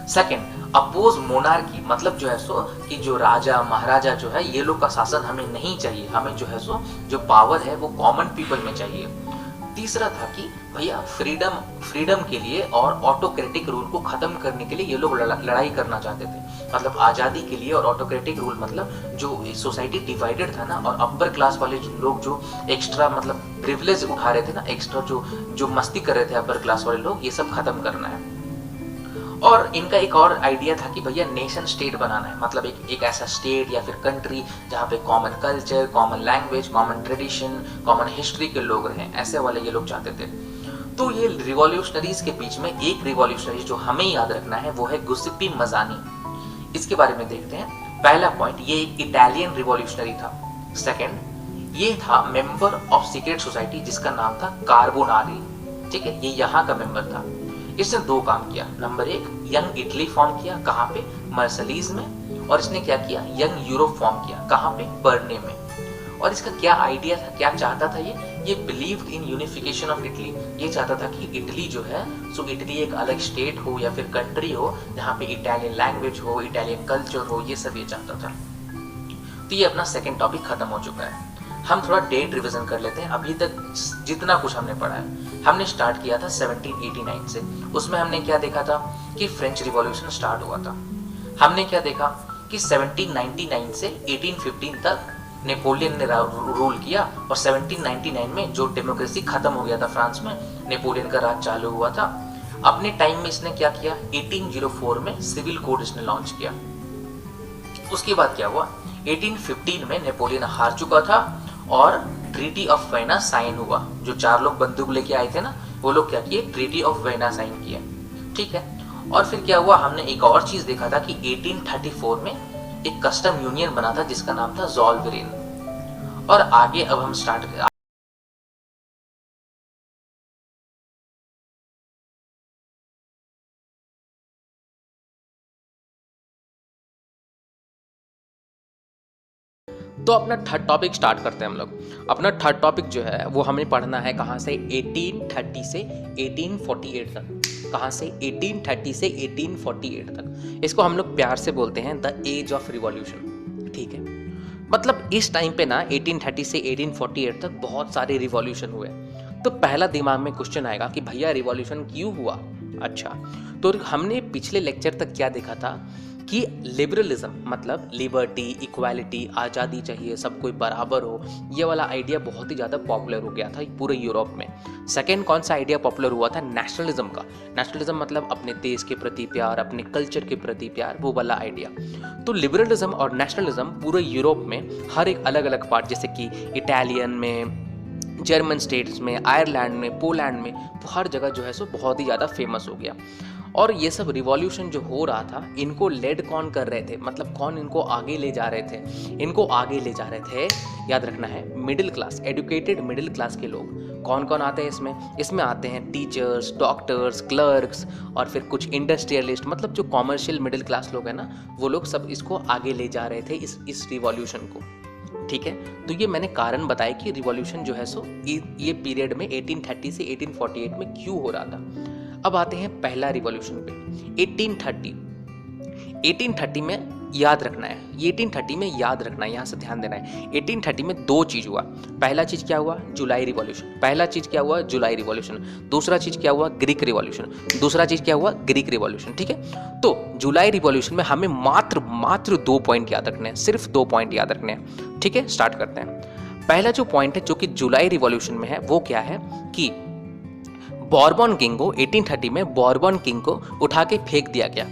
सेकंड, अपोज मोनार्की, मतलब जो है सो कि जो राजा महाराजा जो है ये लोग का शासन हमें नहीं चाहिए, हमें जो है सो जो पावर है वो कॉमन पीपल में चाहिए। तीसरा था कि भैया फ्रीडम के लिए और ऑटोक्रेटिक रूल को खत्म करने के लिए ये लोग लड़ाई करना चाहते थे, मतलब आजादी के लिए। और ऑटोक्रेटिक रूल मतलब जो सोसाइटी डिवाइडेड था ना, और अपर क्लास वाले लोग जो एक्स्ट्रा मतलब प्रिविलेज उठा रहे थे ना, एक्स्ट्रा जो मस्ती कर रहे थे अपर क्लास वाले लोग, ये सब खत्म करना है। और इनका एक और आइडिया था कि भैया नेशन स्टेट बनाना है, मतलब एक ऐसा स्टेट या फिर कंट्री जहाँ पे common culture, common language, common tradition, common history के लोग रहें, ऐसे वाले ये लोग चाहते थे। तो ये रिवॉल्यूशनरीज के बीच में एक रिवॉल्यूशनरी जो हमें याद रखना है वो है गुसेप्पी मज़ानी। इसके बारे में देखते हैं। पहला पॉइंट, ये एक इटालियन रिवॉल्यूशनरी था। सेकेंड, ये था मेंबर ऑफ सीक्रेट सोसाइटी जिसका नाम था कार्बोनारी, ठीक है, ये यहाँ का मेंबर था। इसने दो काम किया। नंबर एक, यंग इटली फॉर्म किया, कहाँ पे, मर्सलीज में। और इसने क्या किया, यंग यूरोप फॉर्म किया, कहाँ पे, बर्ने में। और इसका क्या आइडिया था, क्या चाहता था ये believed in unification of Italy. ये चाहता था कि इटली जो है सो इटली एक अलग स्टेट हो या फिर कंट्री हो जहाँ पे इटालियन लैंग्वेज हो, इटालियन कल्चर हो, ये सब ये चाहता था। तो ये अपना सेकेंड टॉपिक खत्म हो चुका है। हम थोड़ा डेट रिवीजन कर लेते हैं। अभी तक जितना कुछ हमने पढ़ा है, हमने स्टार्ट किया था 1789 से। उसमें हमने क्या देखा था कि फ्रेंच रिवॉल्यूशन स्टार्ट हुआ था। हमने क्या देखा कि 1799 से 1815 तक नेपोलियन ने रूल किया, और 1799 में जो डेमोक्रेसी खत्म हो गया था फ्रांस में, नेपोलियन का राज चालू हुआ था। अपने टाइम में इसने क्या किया, 1804 में सिविल कोड इसने लॉन्च किया। उसके बाद क्या हुआ, 1815 में नेपोलियन हार चुका था और ट्रीटी ऑफ वेना साइन हुआ। जो चार लोग बंदूक लेके आए थे ना, वो लोग क्या किए, ट्रीटी ऑफ वेना साइन किए, ठीक है। और फिर क्या हुआ, हमने एक और चीज देखा था कि 1834 में एक कस्टम यूनियन बना था जिसका नाम था ज़ोलवेरेन। और आगे अब हम स्टार्ट तो अपना थर्ड टॉपिक स्टार्ट करते हैं हम लोग। अपना थर्ड टॉपिक जो है वो हमें पढ़ना है कहाँ से, 1830 से 1848 तक। कहाँ से, 1830 से 1848 तक। इसको हम लोग प्यार से बोलते हैं द एज ऑफ रिवॉल्यूशन, ठीक है। मतलब इस टाइम पे ना 1830 से 1848 तक बहुत सारे रिवॉल्यूशन हुए। तो पहला दिमाग में क्वेश्चन आएगा कि भैया रिवॉल्यूशन क्यों हुआ। अच्छा, तो हमने पिछले लेक्चर तक क्या देखा था कि लिबरलिज्म मतलब लिबर्टी, इक्वालिटी, आज़ादी चाहिए, सब कोई बराबर हो, ये वाला आइडिया बहुत ही ज़्यादा पॉपुलर हो गया था पूरे यूरोप में। सेकेंड कौन सा आइडिया पॉपुलर हुआ था, नेशनलिज्म का। नेशनलिज्म मतलब अपने देश के प्रति प्यार, अपने कल्चर के प्रति प्यार, वो वाला आइडिया। तो लिबरलिज्म और नेशनलिज्म पूरे यूरोप में हर एक अलग अलग पार्ट, जैसे कि इटालियन में, जर्मन स्टेट्स में, आयरलैंड में, पोलैंड में, तो हर जगह जो है सो बहुत ही ज़्यादा फेमस हो गया। और ये सब रिवॉल्यूशन जो हो रहा था, इनको लेड कौन कर रहे थे, मतलब कौन इनको आगे ले जा रहे थे। इनको आगे ले जा रहे थे, याद रखना है, middle class, educated middle class के लोग। कौन कौन आते हैं इसमें आते हैं टीचर्स, डॉक्टर्स, क्लर्क्स, और फिर कुछ इंडस्ट्रियलिस्ट, मतलब जो कॉमर्शियल मिडिल क्लास लोग हैं ना, वो लोग सब इसको आगे ले जा रहे थे इस रिवॉल्यूशन को, ठीक है। तो ये मैंने कारण बताया कि रिवॉल्यूशन जो है सो ये पीरियड में 1830 से 1848 में क्यों हो रहा था। अब आते हैं पहला रिवॉल्यूशन पे, 1830 में याद रखना है, ये 1830 में याद रखना है, यहाँ से ध्यान देना है। 1830 में दो चीज हुआ। पहला चीज क्या हुआ, जुलाई रिवॉल्यूशन। पहला चीज क्या हुआ, जुलाई रिवॉल्यूशन। दूसरा चीज क्या हुआ, ग्रीक रिवॉल्यूशन। दूसरा चीज क्या हुआ, ग्रीक रिवॉल्यूशन, ठीक है। तो जुलाई रिवॉल्यूशन में हमें मात्र 2 पॉइंट याद रखने हैं, सिर्फ 2 पॉइंट याद रखने हैं, ठीक है। स्टार्ट करते हैं। पहला जो पॉइंट है जो कि जुलाई रिवॉल्यूशन में है, वो क्या है कि बॉर्बन किंग को 1830 में बॉर्बन किंग को उठा के फेंक दिया गया।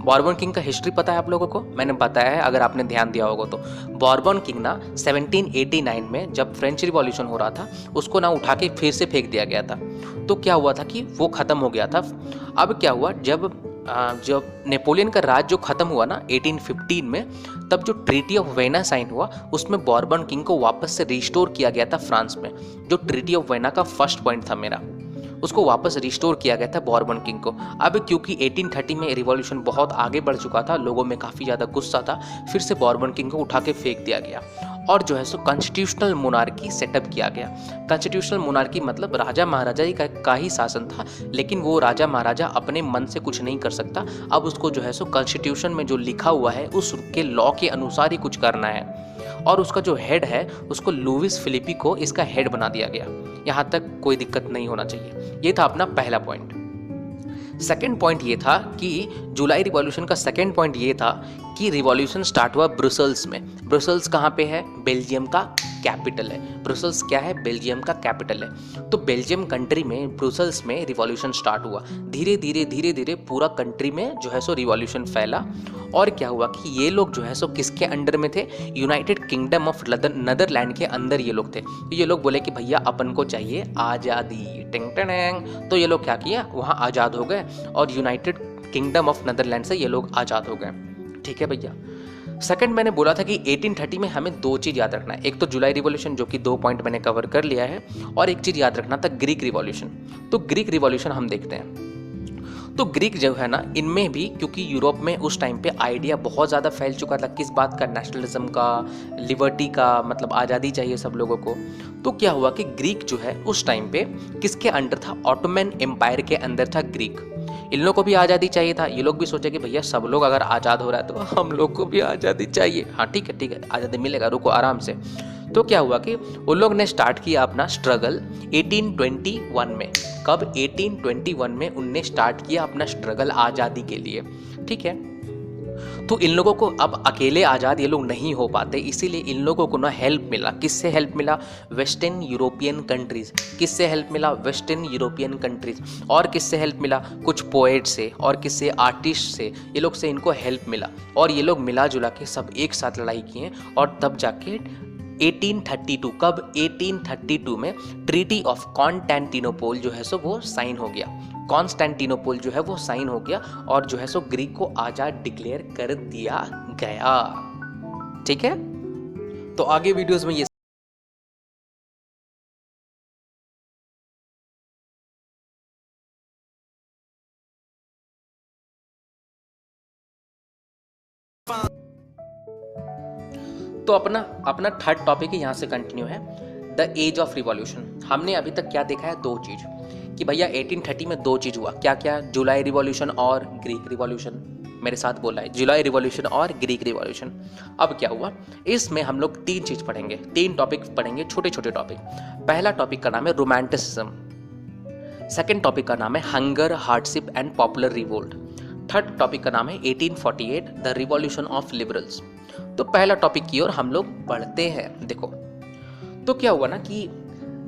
बॉर्बन किंग का हिस्ट्री पता है आप लोगों को? मैंने बताया है, अगर आपने ध्यान दिया होगा तो। बॉर्बन किंग ना 1789 में जब फ्रेंच रिवॉल्यूशन हो रहा था, उसको ना उठा के फिर से फेंक दिया गया था। तो क्या हुआ था कि वो ख़त्म हो गया था। अब क्या हुआ, जब नेपोलियन का राज जो ख़त्म हुआ ना 1815 में, तब जो ट्रीटी ऑफ वेना साइन हुआ, उसमें बॉर्बन किंग को वापस से रिस्टोर किया गया था फ्रांस में। जो ट्रीटी ऑफ वेना का फर्स्ट पॉइंट था मेरा, उसको वापस रिस्टोर किया गया था बॉर्बन किंग को। अब क्योंकि 1830 में रिवॉल्यूशन बहुत आगे बढ़ चुका था, लोगों में काफ़ी ज़्यादा गुस्सा था, फिर से बॉर्बन किंग को उठा के फेंक दिया गया और जो है सो कॉन्स्टिट्यूशनल मोनार्की सेटअप किया गया। कॉन्स्टिट्यूशनल मोनार्की मतलब राजा महाराजा ही का ही शासन था, लेकिन वो राजा महाराजा अपने मन से कुछ नहीं कर सकता। अब उसको जो है सो कॉन्स्टिट्यूशन में जो लिखा हुआ है उसके लॉ के अनुसार ही कुछ करना है। और उसका जो हेड है उसको लुइस फिलिपी को इसका हेड बना दिया गया। यहाँ तक कोई दिक्कत नहीं होना चाहिए। ये था अपना पहला पॉइंट। सेकेंड पॉइंट ये था कि जुलाई रिवॉल्यूशन का सेकेंड पॉइंट ये था कि रिवॉल्यूशन स्टार्ट हुआ ब्रुसेल्स में। ब्रुसेल्स कहाँ पे है? बेल्जियम का कैपिटल है। ब्रुसेल्स क्या है? बेल्जियम का कैपिटल है। तो बेल्जियम कंट्री में ब्रुसेल्स में रिवॉल्यूशन स्टार्ट हुआ। धीरे धीरे पूरा कंट्री में जो है सो रिवॉल्यूशन फैला। और क्या हुआ कि ये लोग जो है सो किसके अंडर में थे? यूनाइटेड किंगडम ऑफ नदरलैंड के अंदर ये लोग थे। तो ये लोग बोले कि भैया अपन को चाहिए आज़ादी, टिंग टिंग। तो ये लोग क्या किया, वहाँ आज़ाद हो गए और यूनाइटेड किंगडम ऑफ नदरलैंड से ये लोग आज़ाद हो गए। ठीक है भैया। सेकंड मैंने बोला था कि 1830 में हमें दो चीज़ याद रखना है। एक तो जुलाई रिवॉल्यूशन, जो कि 2 पॉइंट मैंने कवर कर लिया है, और एक चीज़ याद रखना था ग्रीक रिवॉल्यूशन। तो ग्रीक रिवॉल्यूशन हम देखते हैं। तो ग्रीक जो है ना, इनमें भी क्योंकि यूरोप में उस टाइम पे आइडिया बहुत ज़्यादा फैल चुका था, किस बात का? नेशनलिज्म का, लिबर्टी का, मतलब आज़ादी चाहिए सब लोगों को। तो क्या हुआ कि ग्रीक जो है उस टाइम पे किसके अंडर था? ऑटोमन एम्पायर के अंदर था ग्रीक। इन लोगों को भी आज़ादी चाहिए था। ये लोग भी सोचे कि भैया सब लोग अगर आज़ाद हो रहा है तो हम लोग को भी आज़ादी चाहिए। हाँ ठीक है, आज़ादी मिलेगा, रुको आराम से। तो क्या हुआ कि उन लोग ने स्टार्ट किया अपना स्ट्रगल 1821 में। कब? 1821 में उनने स्टार्ट किया अपना स्ट्रगल आज़ादी के लिए। ठीक है। तो इन लोगों को अब अकेले आज़ाद ये लोग नहीं हो पाते, इसीलिए इन लोगों को ना हेल्प मिला। किससे हेल्प मिला? Western European countries. किससे हेल्प मिला? Western European countries. और किससे हेल्प मिला? कुछ पोएट से, और किससे? आर्टिस्ट से। ये लोग से इनको हेल्प मिला और ये लोग मिला जुला के सब एक साथ लड़ाई किए और तब जाके 1832, कब? 1832 में ट्रीटी ऑफ कॉन्स्टेंटिनोपल जो है सो वो साइन हो गया। कॉन्स्टेंटिनोपल जो है वो साइन हो गया और जो है सो ग्रीक को आज़ाद डिक्लेयर कर दिया गया। ठीक है। तो आगे वीडियोस में ये तो अपना थर्ड टॉपिक ही यहाँ से कंटिन्यू है, द एज ऑफ रिवॉल्यूशन। हमने अभी तक क्या देखा है? 2 चीज़, कि भैया 1830 में 2 चीज़ हुआ। क्या क्या? जुलाई रिवॉल्यूशन और ग्रीक रिवॉल्यूशन। मेरे साथ बोला है, जुलाई रिवॉल्यूशन और ग्रीक रिवॉल्यूशन। अब क्या हुआ, इसमें हम लोग 3 चीज़ पढ़ेंगे, 3 टॉपिक पढ़ेंगे, छोटे छोटे टॉपिक। पहला टॉपिक का नाम है रोमांटिसिज्म। सेकेंड टॉपिक का नाम है hunger, hardship and popular revolt. Third topic का नाम है 1848, द रिवॉल्यूशन ऑफ लिबरल्स। तो पहला टॉपिक की ओर हम लोग बढ़ते हैं। देखो, तो क्या हुआ ना कि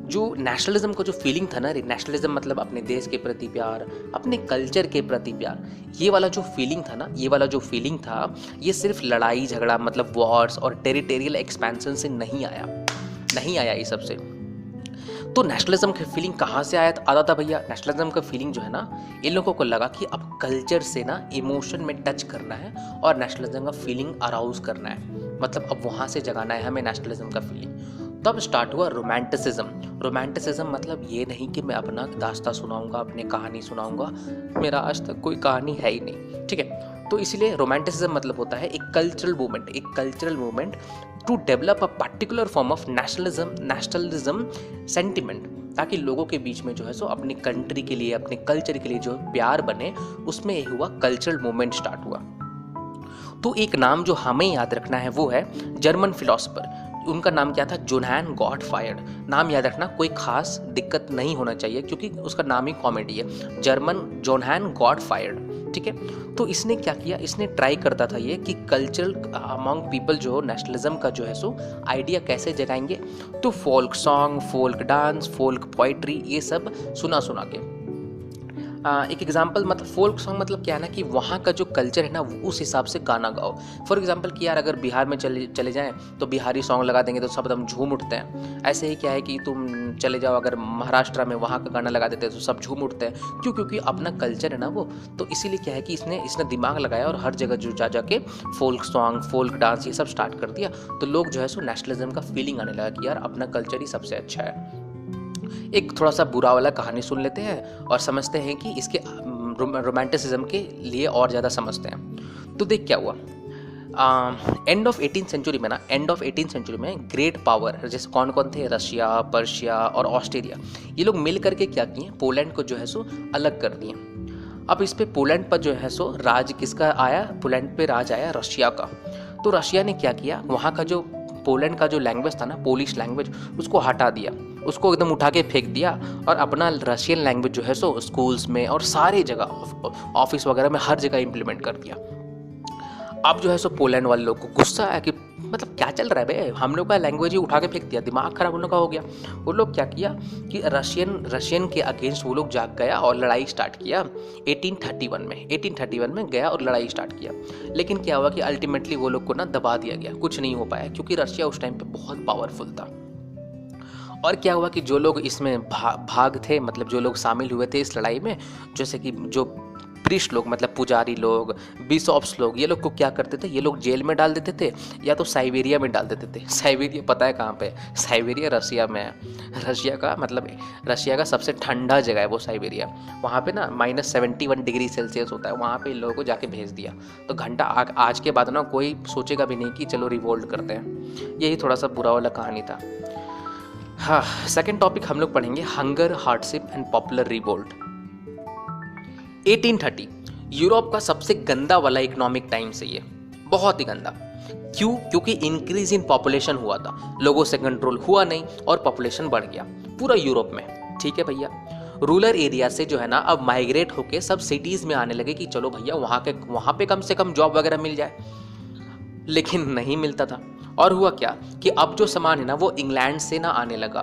जो नेशनलिज्म का जो फीलिंग था ना, नेशनलिज्म मतलब अपने देश के प्रति प्यार, अपने कल्चर के प्रति प्यार, ये वाला जो फीलिंग था ना, ये वाला जो फीलिंग था, ये सिर्फ लड़ाई झगड़ा मतलब वॉर्स और टेरिटोरियल एक्सपेंशन से नहीं आया ये सबसे। तो नेशनलिज्म का फीलिंग कहाँ से आता था भैया? नेशनलिज्म का फीलिंग जो है ना, इन लोगों को लगा कि अब कल्चर से ना इमोशन में टच करना है और नेशनलिज्म का फीलिंग अराउज करना है, मतलब अब वहाँ से जगाना है हमें नेशनलिज्म का फीलिंग। तब स्टार्ट हुआ रोमांटिसिज्म। रोमांटिसिज्म मतलब ये नहीं कि मैं अपना दास्ता सुनाऊंगा, अपनी कहानी सुनाऊंगा, मेरा आज तक कोई कहानी है ही नहीं। ठीक है। तो इसलिए रोमांटिसिज्म मतलब होता है एक cultural movement to develop a particular form of nationalism sentiment, ताकि लोगों के बीच में जो है सो अपनी कंट्री के लिए, अपने कल्चर के लिए जो प्यार बने, उसमें ये हुआ कल्चरल मूवमेंट स्टार्ट हुआ। तो एक नाम जो हमें याद रखना है वो है जर्मन फिलोसोफर। उनका नाम क्या था? जोहान गॉटफ्रायड। नाम याद रखना, कोई खास दिक्कत नहीं होना चाहिए क्योंकि उसका नाम ही कॉमेडी है। जोहान गॉटफ्रायड। ठीक है। तो इसने क्या किया, इसने ट्राई करता था ये कि कल्चरल अमंग पीपल जो नेशनलिज्म का जो है सो आइडिया कैसे जगाएंगे। तो folk song, folk dance, folk poetry, ये सब सुना के एक एग्जांपल मतलब फोल्क सॉन्ग मतलब क्या है ना कि वहाँ का जो कल्चर है ना उस हिसाब से गाना गाओ। फॉर एग्जांपल कि यार अगर बिहार में चले जाएं तो बिहारी सॉन्ग लगा देंगे तो सब एकदम झूम उठते हैं। ऐसे ही क्या है कि तुम चले जाओ अगर महाराष्ट्र में वहाँ का गाना लगा देते हैं तो सब झूम उठते हैं। क्यों? क्योंकि अपना कल्चर है ना वो। तो इसीलिए क्या है कि इसने दिमाग लगाया और हर जगह जो जा के फोल्क सॉन्ग, फोल्क डांस ये सब स्टार्ट कर दिया। तो लोग जो है सो नेशनलिज्म का फीलिंग आने लगा कि यार अपना कल्चर ही सबसे अच्छा है। एक थोड़ा सा बुरा वाला कहानी सुन लेते हैं और समझते हैं कि इसके रोमांटिसिज्म के लिए और ज़्यादा समझते हैं। तो देख क्या हुआ, एंड ऑफ 18th सेंचुरी में ग्रेट पावर जैसे कौन कौन थे, रशिया, पर्शिया और ऑस्ट्रेलिया, ये लोग मिल करके क्या किए, पोलैंड को जो है सो अलग कर दिए। अब इस पे पोलैंड पर जो है सो राज किसका आया, पोलैंड पे राज आया रशिया का। तो रशिया ने क्या किया, वहाँ का जो पोलैंड का जो लैंग्वेज था ना, पोलिश लैंग्वेज, उसको हटा दिया, उसको एकदम उठा के फेंक दिया और अपना रशियन लैंग्वेज जो है सो स्कूल्स में और सारी जगह ऑफिस वगैरह में हर जगह इम्प्लीमेंट कर दिया। अब जो है सो पोलैंड वाले लोग को गुस्सा है कि मतलब क्या चल रहा है बे, हम लोग का लैंग्वेज ही उठा के फेंक दिया, दिमाग खराब उन लोग का हो गया। वो लोग क्या किया कि रशियन के अगेंस्ट वो लोग जाग गया और लड़ाई स्टार्ट किया 1831 में गया और लड़ाई स्टार्ट किया। लेकिन क्या हुआ कि अल्टीमेटली वो लोग को ना दबा दिया गया, कुछ नहीं हो पाया क्योंकि रशिया उस टाइम पे बहुत पावरफुल था। और क्या हुआ कि जो लोग इसमें भाग थे, मतलब जो लोग शामिल हुए थे इस लड़ाई में, जैसे कि जो प्रीस्ट लोग मतलब पुजारी लोग, बिशॉप्स लोग, ये लोग को क्या करते थे, ये लोग जेल में डाल देते थे या तो साइबेरिया में डाल देते थे। साइबेरिया पता है कहाँ पे? साइबेरिया रशिया में है। रशिया का सबसे ठंडा जगह है वो साइबेरिया। वहाँ पे ना -71 डिग्री सेल्सियस होता है, वहाँ पे इन लोगों को जाके भेज दिया। तो घंटा आज के बाद ना कोई सोचेगा भी नहीं कि चलो रिवोल्ट करते हैं। यही थोड़ा सा बुरा वाला कहानी था। हाँ, सेकेंड टॉपिक हम लोग पढ़ेंगे hunger, hardship and popular revolt. 1830 Europe का सबसे गंदा वाला इकोनॉमिक टाइम से ये, बहुत ही गंदा। क्यों? क्योंकि इंक्रीज इन पॉपुलेशन हुआ था, लोगों से कंट्रोल हुआ नहीं और पॉपुलेशन बढ़ गया पूरा यूरोप में। ठीक है भैया, रूरल एरिया से जो है ना अब माइग्रेट होके सब सिटीज में आने लगे कि चलो भैया वहाँ पे कम से कम जॉब वगैरह मिल जाए, लेकिन नहीं मिलता था। और हुआ क्या कि अब जो सामान है ना वो इंग्लैंड से ना आने लगा,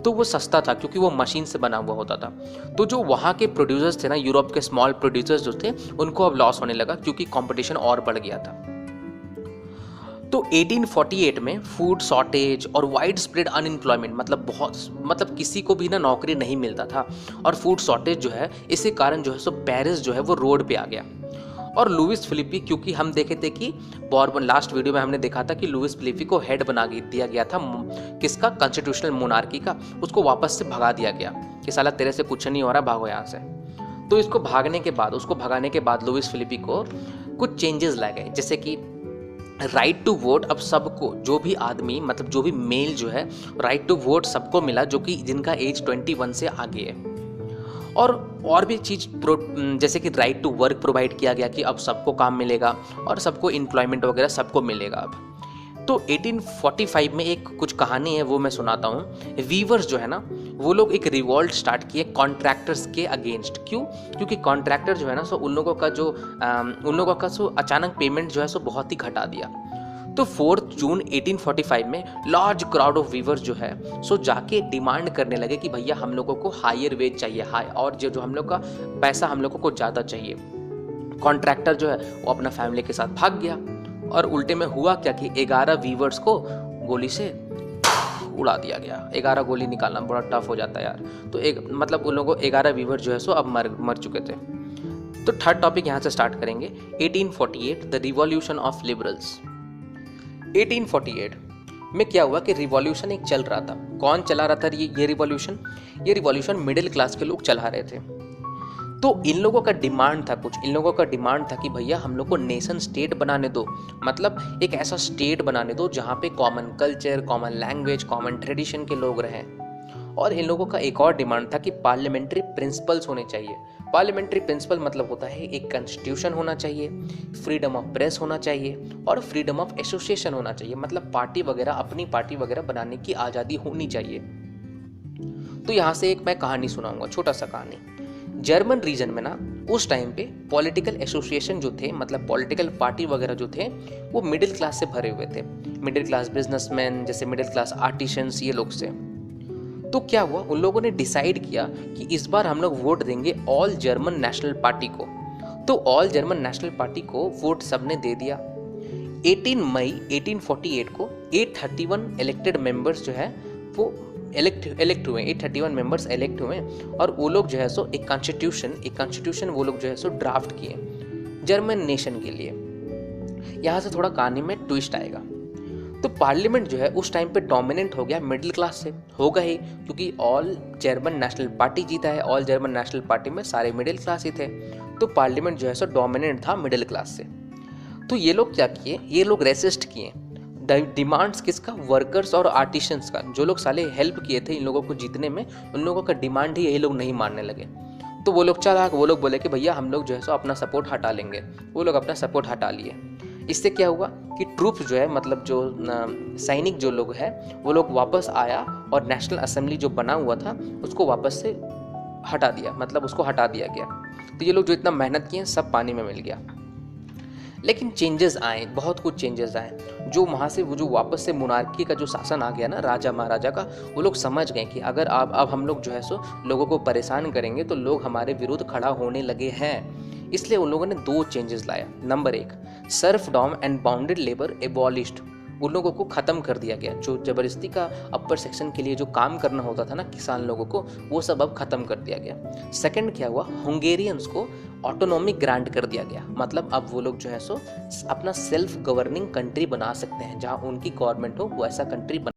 तो वो सस्ता था क्योंकि वो मशीन से बना हुआ होता था। तो जो वहाँ के प्रोड्यूसर्स थे ना, यूरोप के स्मॉल प्रोड्यूसर्स जो थे, उनको अब लॉस होने लगा क्योंकि कंपटीशन और बढ़ गया था। तो 1848 में फूड शॉर्टेज और वाइड स्प्रेड अनएम्प्लॉयमेंट, मतलब किसी को भी ना नौकरी नहीं मिलता था, और फूड शॉर्टेज जो है इसी कारण जो है सो पेरिस जो है वो रोड पे आ गया। और लुइस फिलिपी, क्योंकि हम देखे थे कि बॉर्बन, लास्ट वीडियो में हमने देखा था कि लुइस फिलिपी को हेड बना दिया गया था किसका, कॉन्स्टिट्यूशनल मोनार्की का। उसको वापस से भगा दिया गया कि साला तेरे से कुछ नहीं हो रहा, भागो यहाँ से। तो उसको भगाने के बाद लुइस फिलिपी को कुछ चेंजेस लाए गए, जैसे कि राइट टू वोट अब सबको, जो भी आदमी मतलब जो भी मेल जो है, राइट टू वोट सबको मिला जो कि जिनका एज 21 से आगे है। और भी चीज़ जैसे कि राइट टू वर्क प्रोवाइड किया गया कि अब सबको काम मिलेगा और सबको एम्प्लॉयमेंट वगैरह सबको मिलेगा अब। तो 1845 में एक कुछ कहानी है वो मैं सुनाता हूँ। वीवर्स जो है ना वो लोग एक रिवॉल्ट स्टार्ट किए कॉन्ट्रैक्टर्स के अगेंस्ट। क्यों? क्योंकि कॉन्ट्रैक्टर जो है ना सो उन लोगों का अचानक पेमेंट जो है सो बहुत ही घटा दिया। तो 4 जून 1845 में लार्ज क्राउड ऑफ वीवर्स जो है सो जाके डिमांड करने लगे कि भैया हम लोगों को हायर वेज चाहिए, और जो हम लोग का पैसा हम लोगों को ज़्यादा चाहिए। कॉन्ट्रैक्टर जो है वो अपना फैमिली के साथ भाग गया और उल्टे में हुआ क्या कि 11 वीवर्स को गोली से उड़ा दिया गया। 11 गोली निकालना बड़ा टफ हो जाता है यार। तो उन लोगों को 11 वीवर जो है सो अब मर चुके थे। तो थर्ड टॉपिक यहाँ से स्टार्ट करेंगे। 1848 द रिवॉल्यूशन ऑफ लिबरल्स। 1848 में क्या हुआ कि रिवॉल्यूशन एक चल रहा था। कौन चला रहा था ये रिवॉल्यूशन? ये रिवॉल्यूशन मिडिल क्लास के लोग चला रहे थे। तो इन लोगों का डिमांड था कि भैया हम लोग को नेशन स्टेट बनाने दो, मतलब एक ऐसा स्टेट बनाने दो जहाँ पे common culture, common language, common tradition के लोग रहें। और इन लोगों का एक और डिमांड था कि पार्लियामेंट्री प्रिंसिपल्स होने चाहिए। पार्लियामेंट्री प्रिंसिपल मतलब होता है एक कॉन्स्टिट्यूशन होना चाहिए, फ्रीडम ऑफ प्रेस होना चाहिए और फ्रीडम ऑफ एसोसिएशन होना चाहिए, मतलब अपनी पार्टी वगैरह बनाने की आज़ादी होनी चाहिए। तो यहाँ से एक मैं कहानी सुनाऊंगा, छोटा सा कहानी। जर्मन रीजन में ना उस टाइम पे पॉलिटिकल एसोसिएशन जो थे, मतलब पॉलिटिकल पार्टी वगैरह जो थे, वो मिडिल क्लास से भरे हुए थे। मिडिल क्लास बिजनेसमैन, जैसे मिडिल क्लास आर्टिशंस, ये लोग से। तो क्या हुआ, उन लोगों ने डिसाइड किया कि इस बार हम लोग वोट देंगे ऑल जर्मन नेशनल पार्टी को। तो ऑल जर्मन नेशनल पार्टी को वोट सबने दे दिया। 18 मई 1848 को 831 इलेक्टेड मेंबर्स जो है वो इलेक्ट हुए, 831 मेंबर्स इलेक्ट हुए और वो लोग जो है सो एक कॉन्स्टिट्यूशन वो लोग जो है सो ड्राफ्ट किए जर्मन नेशन के लिए। यहाँ से थोड़ा कहानी में ट्विस्ट आएगा। तो पार्लियामेंट जो है उस टाइम पे डोमिनेंट हो गया मिडिल क्लास से, होगा ही क्योंकि ऑल जर्मन नेशनल पार्टी जीता है, ऑल जर्मन नेशनल पार्टी में सारे मिडिल क्लास ही थे, तो पार्लियामेंट जो है सो डोमिनेंट था मिडिल क्लास से। तो ये लोग क्या किए, ये लोग रेसिस्ट किए डिमांड्स किसका, वर्कर्स और आर्टिशंस का। जो लोग साले हेल्प किए थे इन लोगों को जीतने में, उन लोगों का डिमांड ही यही लोग नहीं मानने लगे। तो वो लोग चालाक, वो लोग बोले कि भैया हम लोग जो है सो अपना सपोर्ट हटा लेंगे। वो लोग अपना सपोर्ट हटा लिए। इससे क्या हुआ कि ट्रूप्स जो है मतलब जो सैनिक जो लोग हैं वो लोग वापस आया और नेशनल असेंबली जो बना हुआ था उसको वापस से हटा दिया, मतलब उसको हटा दिया गया। तो ये लोग जो इतना मेहनत किए सब पानी में मिल गया। लेकिन चेंजेस आए, बहुत कुछ चेंजेस आए। जो वहाँ से वो जो वापस से मोनार्की का जो शासन आ गया ना राजा महाराजा का, वो लोग समझ गए कि अगर अब हम लोग जो है सो लोगों को परेशान करेंगे तो लोग हमारे विरुद्ध खड़ा होने लगे हैं। इसलिए उन लोगों ने 2 चेंजेस लाया। Number 1, serfdom and bounded labour abolished, उन लोगों को ख़त्म कर दिया गया। जो ज़बरदस्ती का अपर सेक्शन के लिए जो काम करना होता था ना किसान लोगों को, वो सब अब ख़त्म कर दिया गया। सेकंड क्या हुआ, हंगेरियंस को ऑटोनॉमिक ग्रांट कर दिया गया, मतलब अब वो लोग जो है सो अपना सेल्फ गवर्निंग कंट्री बना सकते हैं, जहाँ उनकी गवर्नमेंट हो वो ऐसा कंट्री बना।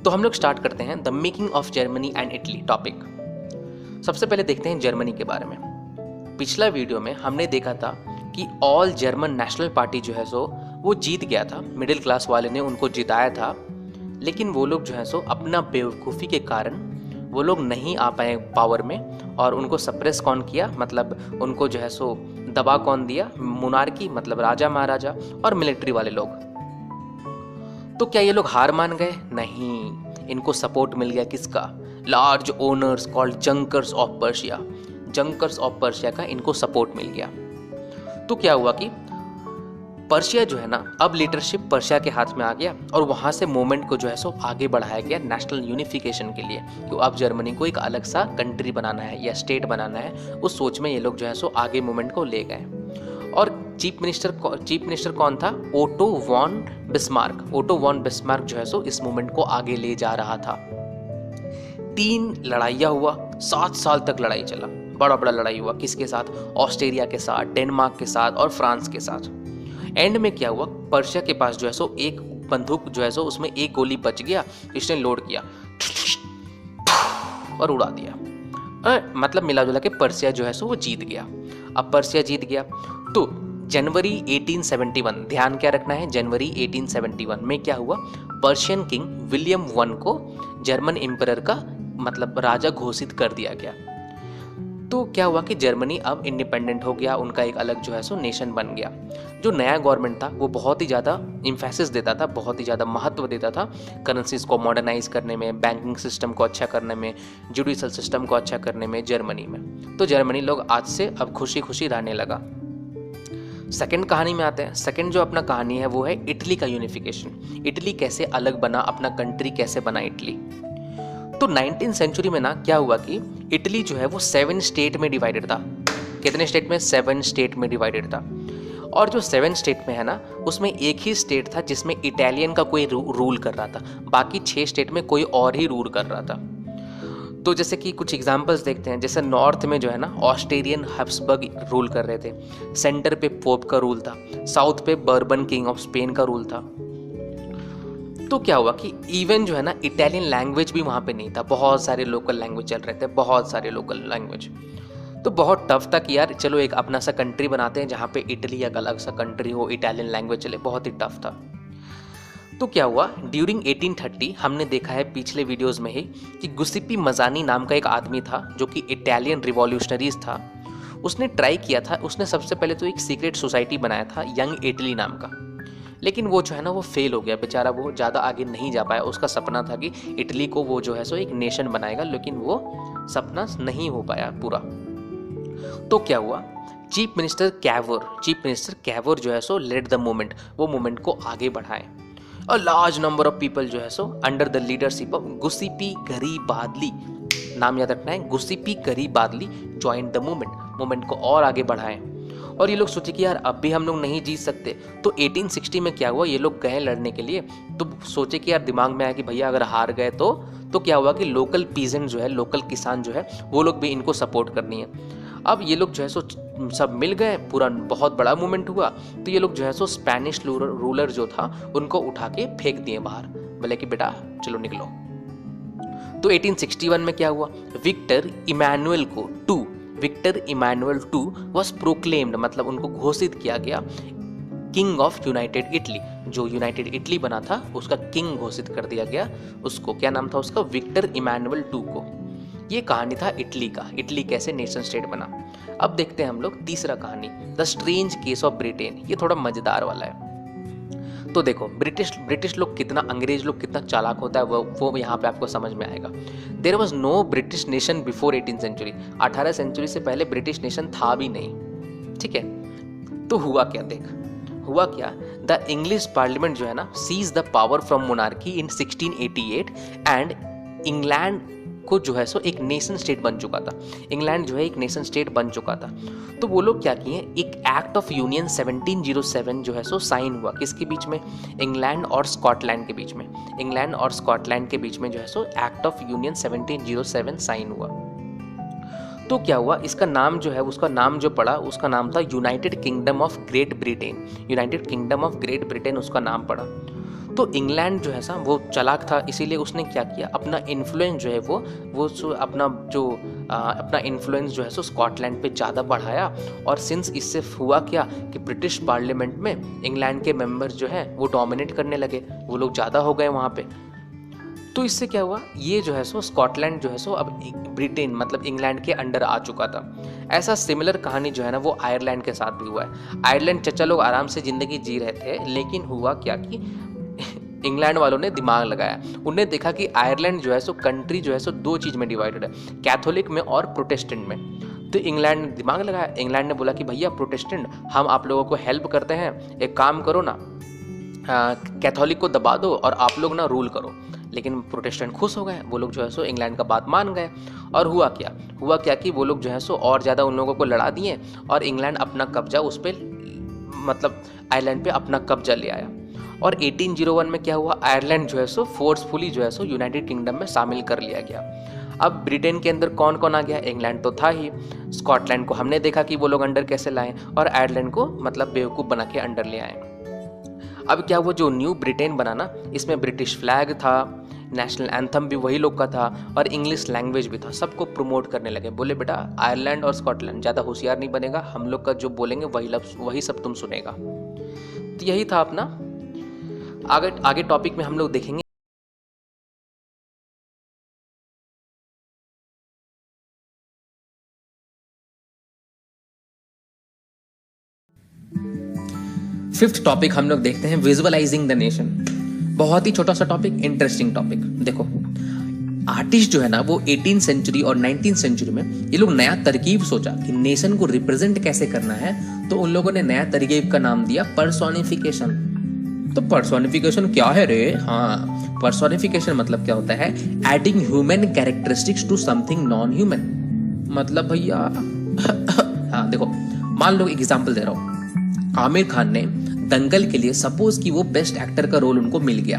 तो हम लोग स्टार्ट करते हैं the making of Germany and Italy topic. सबसे पहले देखते हैं जर्मनी के बारे में। पिछला वीडियो में हमने देखा था कि ऑल जर्मन नेशनल पार्टी जो है सो वो जीत गया था, मिडिल क्लास वाले ने उनको जिताया था। लेकिन वो लोग जो है सो अपना बेवकूफ़ी के कारण वो लोग नहीं आ पाए पावर में, और उनको सप्रेस कौन किया, मतलब उनको जो है सो दबा कौन दिया, मोनार्की मतलब राजा महाराजा और मिलिट्री वाले लोग। तो क्या ये लोग हार मान गए? नहीं, इनको सपोर्ट मिल गया किसका, large owners called junkers of Persia, junkers of Persia का इनको सपोर्ट मिल गया। तो क्या हुआ कि पर्शिया जो है ना, अब लीडरशिप पर्शिया के हाथ में आ गया और वहां से मूवमेंट को जो है सो आगे बढ़ाया गया नेशनल यूनिफिकेशन के लिए, कि अब जर्मनी को एक अलग सा कंट्री बनाना है या स्टेट बनाना है। उस सोच में ये लोग जो है सो आगे मूवमेंट को ले गए। और चीफ मिनिस्टर कौन था? Otto von Bismarck. Otto von Bismarck जो है सो इस मूवमेंट को आगे ले जा रहा था। 3 लड़ाइयाँ हुआ, 7 साल तक लड़ाई चला, बड़ा बड़ा लड़ाई हुआ। किसके साथ? ऑस्ट्रेलिया के साथ, डेनमार्क के साथ और फ्रांस के साथ। एंड में क्या हुआ, पर्शिया के पास जो है सो एक बंदूक जो है सो उसमें एक गोली बच गया, इसने लोड किया और उड़ा दिया। मतलब मिला जुला के पर्शिया जो है सो वो जीत गया। अब पर्शिया जीत गया तो जनवरी 1871, ध्यान क्या रखना है, जनवरी 1871 में क्या हुआ, पर्शियन किंग विलियम I को जर्मन एम्परर का मतलब राजा घोषित कर दिया गया। तो क्या हुआ कि जर्मनी अब इंडिपेंडेंट हो गया, उनका एक अलग जो है सो नेशन बन गया। जो नया गवर्नमेंट था वो बहुत ही ज़्यादा इम्फेसिस देता था, बहुत ही ज़्यादा महत्व देता था करेंसीज को मॉडर्नाइज करने में, बैंकिंग सिस्टम को अच्छा करने में, जुडिशल सिस्टम को अच्छा करने में जर्मनी में। तो जर्मनी लोग आज से अब खुशी खुशी रहने लगा। सेकंड कहानी में आते हैं। सेकंड जो अपना कहानी है वो है इटली का यूनिफिकेशन। इटली कैसे अलग बना, अपना कंट्री कैसे बना इटली। तो 19th सेंचुरी में ना क्या हुआ कि इटली जो है वो 7 स्टेट में डिवाइडेड था। कितने स्टेट में? 7 स्टेट में डिवाइडेड था। और जो 7 स्टेट में है ना, उसमें एक ही स्टेट था जिसमें इटालियन का कोई रूल कर रहा था, बाकी 6 स्टेट में कोई और ही रूल कर रहा था। तो जैसे कि कुछ एग्जांपल्स देखते हैं, जैसे नॉर्थ में जो है ना ऑस्ट्रेलियन हैब्सबर्ग रूल कर रहे थे, सेंटर पे पोप का रूल था, साउथ पे बर्बन किंग ऑफ स्पेन का रूल था। तो क्या हुआ कि इवन जो है ना इटालियन लैंग्वेज भी वहाँ पे नहीं था, बहुत सारे लोकल लैंग्वेज चल रहे थे, बहुत सारे लोकल लैंग्वेज। तो बहुत टफ था कि यार चलो एक अपना सा कंट्री बनाते हैं जहाँ पे इटली एक अलग सा कंट्री हो, इटालियन लैंग्वेज चले, बहुत ही टफ था। तो क्या हुआ, ड्यूरिंग 1830 हमने देखा है पिछले वीडियोस में ही कि गुसिप्पी मज़ानी नाम का एक आदमी था जो कि इटालियन रिवॉल्यूशनरीज था। उसने ट्राई किया था, उसने सबसे पहले तो एक सीक्रेट सोसाइटी बनाया था यंग इटली नाम का, लेकिन वो जो है ना वो फेल हो गया बेचारा, वो ज़्यादा आगे नहीं जा पाया। उसका सपना था कि इटली को वो जो है सो एक नेशन बनाएगा, लेकिन वो सपना नहीं हो पाया पूरा। तो क्या हुआ, चीफ मिनिस्टर कैवर जो है सो लेड द मूवमेंट, वो मूवमेंट को आगे बढ़ाए। A large number of people जो है सो under the leadership of Giuseppe Garibaldi, नाम याद रखना है, Giuseppe Garibaldi join the movement को और आगे बढ़ाए। और ये लोग सोचे कि यार अब भी हम लोग नहीं जीत सकते। तो 1860 में क्या हुआ, ये लोग गए लड़ने के लिए, तो सोचे कि यार दिमाग में आया कि भैया अगर हार गए तो क्या हुआ कि लोकल पीजेंट जो है, लोकल किसान जो है, वो लोग भी इनको सपोर्ट करनी है। अब ये लोग जो है सो सब मिल गए, पूरा बहुत बड़ा मूवमेंट हुआ। तो ये लोग जो है सो स्पेनिश रूलर जो था उनको उठा के फेंक दिए बाहर, बोले कि बेटा चलो निकलो। तो 1861 में क्या हुआ, Victor Emmanuel two was proclaimed, मतलब उनको घोषित किया गया किंग ऑफ यूनाइटेड इटली। जो यूनाइटेड इटली बना था उसका किंग घोषित कर दिया गया उसको। क्या नाम था उसका, विक्टर इमैनुअल टू को। ये कहानी था इटली का, इटली कैसे नेशन स्टेट बना। अब देखते हैं हम लोग तीसरा कहानी, the strange case of Britain. ये थोड़ा मजेदार वाला है। तो देखो ब्रिटिश लोग कितना, अंग्रेज लोग कितना चालाक होता है वो यहाँ पे आपको समझ में आएगा। There was no British nation before 18th century, 18 century से पहले ब्रिटिश नेशन था भी नहीं, ठीक है। तो हुआ क्या, द इंग्लिश पार्लियामेंट जो है ना seize the power from monarchy in 1688 and England को जो है सो एक नेशन स्टेट बन चुका था। इंग्लैंड जो है एक नेशन स्टेट बन चुका था। तो वो लोग क्या किए, एक एक्ट ऑफ यूनियन 1707 जो है सो साइन हुआ, किसके बीच में, इंग्लैंड और स्कॉटलैंड के बीच में। इंग्लैंड और स्कॉटलैंड के बीच में जो है सो एक्ट ऑफ यूनियन 1707 साइन हुआ। तो क्या हुआ, इसका नाम जो है, उसका नाम जो पड़ा, उसका नाम था United kingdom of great Britain. United kingdom of great Britain उसका नाम पड़ा। तो इंग्लैंड जो है सा वो चालाक था, इसीलिए उसने क्या किया, अपना इन्फ्लुएंस जो है अपना इन्फ्लुएंस जो है सो स्कॉटलैंड पे ज़्यादा बढ़ाया। और सिंस इससे हुआ क्या कि ब्रिटिश पार्लियामेंट में इंग्लैंड के मेंबर्स जो है वो डोमिनेट करने लगे, वो लोग ज़्यादा हो गए वहाँ पे। तो इससे क्या हुआ, ये जो है सो स्कॉटलैंड जो है सो अब ब्रिटेन मतलब इंग्लैंड के अंडर आ चुका था। ऐसा सिमिलर कहानी जो है ना वो आयरलैंड के साथ भी हुआ है। आयरलैंड चचा लोग आराम से ज़िंदगी जी रहे थे, लेकिन हुआ क्या कि इंग्लैंड वालों ने दिमाग लगाया। उन्हें देखा कि आयरलैंड जो है सो कंट्री जो है सो दो चीज़ में डिवाइडेड है, कैथोलिक में और प्रोटेस्टेंट में। तो इंग्लैंड ने दिमाग लगाया, इंग्लैंड ने बोला कि भैया प्रोटेस्टेंट हम आप लोगों को हेल्प करते हैं, एक काम करो ना, कैथोलिक को दबा दो और आप लोग ना रूल करो। लेकिन प्रोटेस्टेंट खुश हो गए, वो लोग जो है सो इंग्लैंड का बात मान गए। और हुआ क्या कि वो लोग जो है सो और ज़्यादा उन लोगों को लड़ा दिए और इंग्लैंड अपना कब्जा उस पर, मतलब आयरलैंड पे अपना कब्जा ले आया। और 1801 में क्या हुआ, आयरलैंड जो है सो फोर्सफुली जो है सो यूनाइटेड किंगडम में शामिल कर लिया गया। अब ब्रिटेन के अंदर कौन कौन आ गया, इंग्लैंड तो था ही, स्कॉटलैंड को हमने देखा कि वो लोग अंडर कैसे लाए, और आयरलैंड को मतलब बेवकूफ़ बना के अंडर ले आए। अब क्या हुआ, जो न्यू ब्रिटेन बना ना, इसमें ब्रिटिश फ्लैग था, नेशनल एंथम भी वही लोग का था और इंग्लिश लैंग्वेज भी था। सबको प्रमोट करने लगे, बोले बेटा आयरलैंड और स्कॉटलैंड ज़्यादा होशियार नहीं बनेगा, हम लोग का जो बोलेंगे वही सब तुम सुनेगा। तो यही था अपना। आगे टॉपिक में हम लोग देखेंगे फिफ्थ टॉपिक हम लोग देखते हैं विजुअलाइजिंग द नेशन। बहुत ही छोटा सा टॉपिक, इंटरेस्टिंग टॉपिक। देखो आर्टिस्ट जो है ना वो 18th सेंचुरी और 19th सेंचुरी में ये लोग नया तरकीब सोचा कि नेशन को रिप्रेजेंट कैसे करना है। तो उन लोगों ने नया तरकीब का नाम दिया पर्सोनिफिकेशन। तो पर्सोनिफिकेशन क्या है रे? हाँ, पर्सोनिफिकेशन मतलब क्या होता है, adding human characteristics to something non human. मतलब भैया हाँ देखो, मान लो एग्जांपल दे रहा हूँ, आमिर खान ने दंगल के लिए सपोज कि वो बेस्ट एक्टर का रोल उनको मिल गया।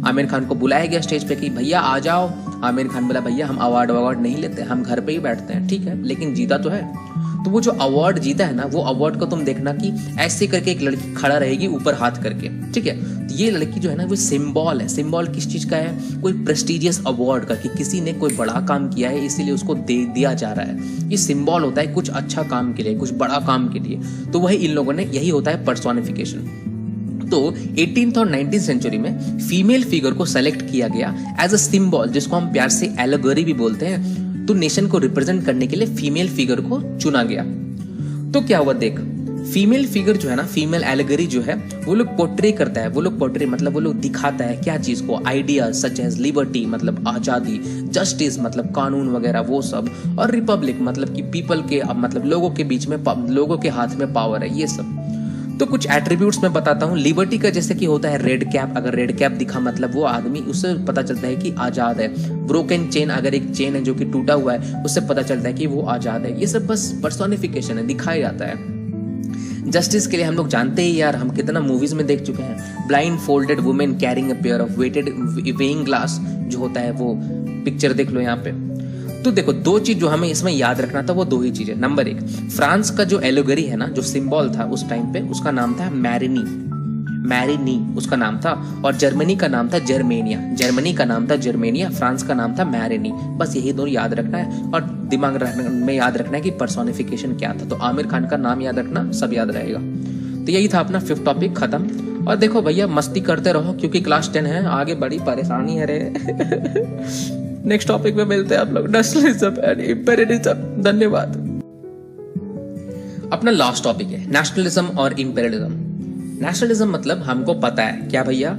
आमिर खान को बुलाया गया स्टेज पे कि भैया आ जाओ। आमिर खान बोला भैया हम अवार्ड नहीं लेते, हम घर पे ही बैठते हैं। ठीक है, लेकिन जीता तो है। तो वो जो अवार्ड जीता है ना, वो अवार्ड को तुम देखना कि ऐसे करके एक लड़की खड़ा रहेगी ऊपर हाथ करके। ठीक है, तो ये लड़की जो है ना वो सिंबल है। सिंबल किस चीज का है? कोई प्रेस्टिजियस अवार्ड का, कि किसी ने कोई बड़ा काम किया है इसीलिए उसको दे दिया जा रहा है। ये सिंबल होता है कुछ अच्छा काम के लिए, कुछ बड़ा काम के लिए। तो वही इन लोगों ने, यही होता है पर्सोनिफिकेशन। तो 18th और 19th सेंचुरी में फीमेल फिगर को सेलेक्ट किया गया एज अ सिंबल, जिसको हम प्यार से एलेगोरी भी बोलते हैं। तो नेशन को रिप्रेजेंट करने के लिए फीमेल फिगर को चुना गया। तो क्या हुआ देख, फीमेल फिगर जो है ना, फीमेल एलिगरी जो है, वो लोग पोर्ट्रे करता है, वो लोग पोर्ट्रे मतलब वो लोग दिखाता है क्या चीज को, आइडियाज सच एज लिबर्टी मतलब आजादी, जस्टिस मतलब कानून वगैरह वो सब, और रिपब्लिक मतलब कि पीपल के मतलब लोगों के बीच में, लोगों के हाथ में पावर है, ये सब। तो कुछ एट्रीब्यूट्स मैं बताता हूँ। लिबर्टी का जैसे कि होता है रेड कैप, अगर रेड कैप दिखा मतलब वो आदमी, उससे पता चलता है कि आजाद है। ब्रोकन चेन, अगर एक चेन है जो कि टूटा हुआ है, उससे पता चलता है कि वो आजाद है। ये सब बस पर्सोनिफिकेशन है, दिखाया जाता है। जस्टिस के लिए हम लोग जानते ही यार, हम कितना मूवीज में देख चुके हैं, blindfolded women carrying a pair of weighted weighing glass जो होता है, वो पिक्चर देख लो यहाँ पे। तो देखो, दो चीज जो हमें इसमें याद रखना था वो दो ही चीजें। नंबर एक, फ्रांस का जो एलोगरी है ना, जो सिंबल था उस टाइम पे, उसका नाम था मैरिनी, मैरिनी उसका नाम था। और जर्मनी का नाम था जर्मेनिया, जर्मनी का नाम था जर्मेनिया, फ्रांस का नाम था मैरिनी। बस यही दोनों याद रखना है, और दिमाग में याद रखना है कि पर्सोनिफिकेशन क्या था। तो आमिर खान का नाम याद रखना, सब याद रहेगा। तो यही था अपना 5th टॉपिक खत्म। और देखो भैया, मस्ती करते रहो क्योंकि क्लास 10 है, आगे बड़ी परेशानी है रे। नेक्स्ट टॉपिक में मिलते हैं आप लोग, नेशनलिज्म एंड इंपेरियलिज्म। धन्यवाद। अपना लास्ट टॉपिक है नेशनलिज्म और इंपेरियलिज्म। नेशनलिज्म मतलब हमको पता है क्या भैया,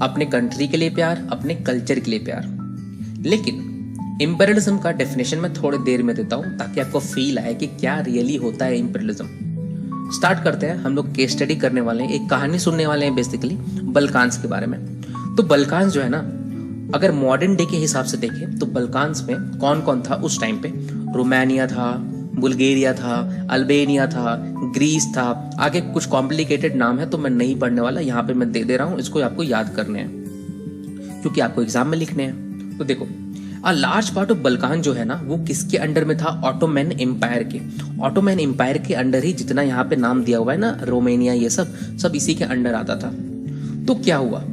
अपने कंट्री के लिए प्यार, अपने कल्चर के लिए प्यार। लेकिन इंपेरियलिज्म का डेफिनेशन मैं थोड़ी देर में देता हूं ताकि आपको फील आए कि क्या रियली होता है इंपेरियलिज्म। स्टार्ट करते हैं। हम लोग केस स्टडी करने वाले हैं, एक कहानी सुनने वाले हैं बेसिकली बल्कान्स के बारे में। तो बल्कान्स जो है ना, अगर मॉडर्न डे के हिसाब से देखें तो बल्कान्स में कौन कौन था उस टाइम पे? रोमानिया था, बुल्गारिया था, अल्बेनिया था, ग्रीस था। आगे कुछ कॉम्प्लिकेटेड नाम है तो मैं नहीं पढ़ने वाला, यहाँ पे मैं दे दे रहा हूँ, इसको आपको याद करने हैं क्योंकि आपको एग्जाम में लिखने हैं। तो देखो, a large part of Balkan जो है ना, वो किसके अंडर में था? ऑटोमैन एम्पायर के। ऑटोमैन एम्पायर के अंडर ही जितना यहाँ पे नाम दिया हुआ है ना, रोमानिया, ये सब इसी के अंडर आता था। तो क्या हुआ,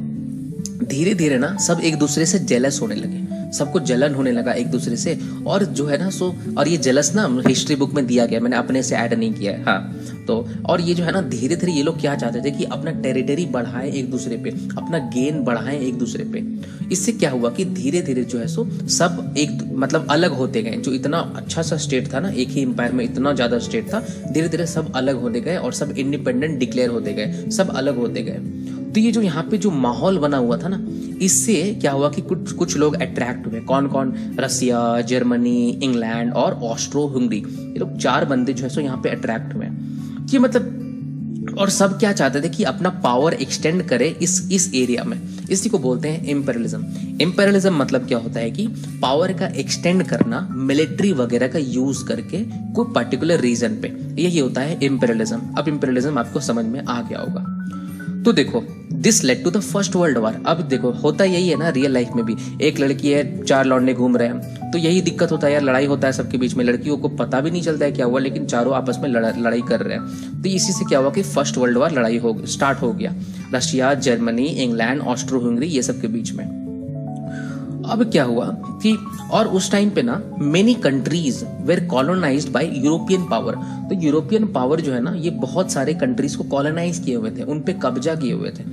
धीरे धीरे ना सब एक दूसरे से जेलस होने लगे, सबको जलन होने लगा एक दूसरे से। और जो है ना और ये जेलस ना हिस्ट्री बुक में दिया गया, मैंने अपने से ऐड नहीं किया है। हाँ, तो और ये जो है ना, धीरे धीरे ये लोग क्या चाहते थे कि अपना टेरिटरी बढ़ाएं एक दूसरे पे, अपना गेन बढ़ाएं एक दूसरे पे। इससे क्या हुआ कि धीरे धीरे जो है सब एक मतलब अलग होते गए। जो इतना अच्छा सा स्टेट था ना, एक ही एम्पायर में इतना ज्यादा स्टेट था, धीरे धीरे सब अलग होते गए और सब इंडिपेंडेंट डिक्लेयर होते गए, सब अलग होते गए। तो ये जो यहाँ पे जो माहौल बना हुआ था ना, इससे क्या हुआ कि कुछ लोग अट्रैक्ट हुए। कौन कौन? रसिया, जर्मनी, इंग्लैंड और ऑस्ट्रो हंगरी, ये लोग 4 बंदे जो है सो यहाँ पे अट्रैक्ट हुए कि मतलब, और सब क्या चाहते थे कि अपना पावर एक्सटेंड करे इस एरिया में। इसी को बोलते हैं इंपेरियलिज्म। इंपेरियलिज्म मतलब क्या होता है कि पावर का एक्सटेंड करना मिलिट्री वगैरह का यूज करके कोई पर्टिकुलर रीजन पे, यही होता है इंपेरियलिज्म। अब इंपेरियलिज्म आपको समझ में आ गया होगा। तो देखो, this led to the first world war. अब देखो, होता यही है ना रियल लाइफ में भी, एक लड़की है, 4 लौंडे घूम रहे हैं, तो यही दिक्कत होता है यार, लड़ाई होता है सबके बीच में, लड़कियों को पता भी नहीं चलता है क्या हुआ, लेकिन चारों आपस में लड़ाई कर रहे हैं। तो इसी से क्या हुआ कि फर्स्ट वर्ल्ड वॉर स्टार्ट हो गया, Russia, Germany, England, Austro Hungary, ये सब के बीच में। अब क्या हुआ कि और उस टाइम पे ना many countries were colonised by European power. तो यूरोपियन पावर जो है ना, ये बहुत सारे कंट्रीज को कॉलोनाइज किए हुए थे, उन पे कब्जा किए हुए थे।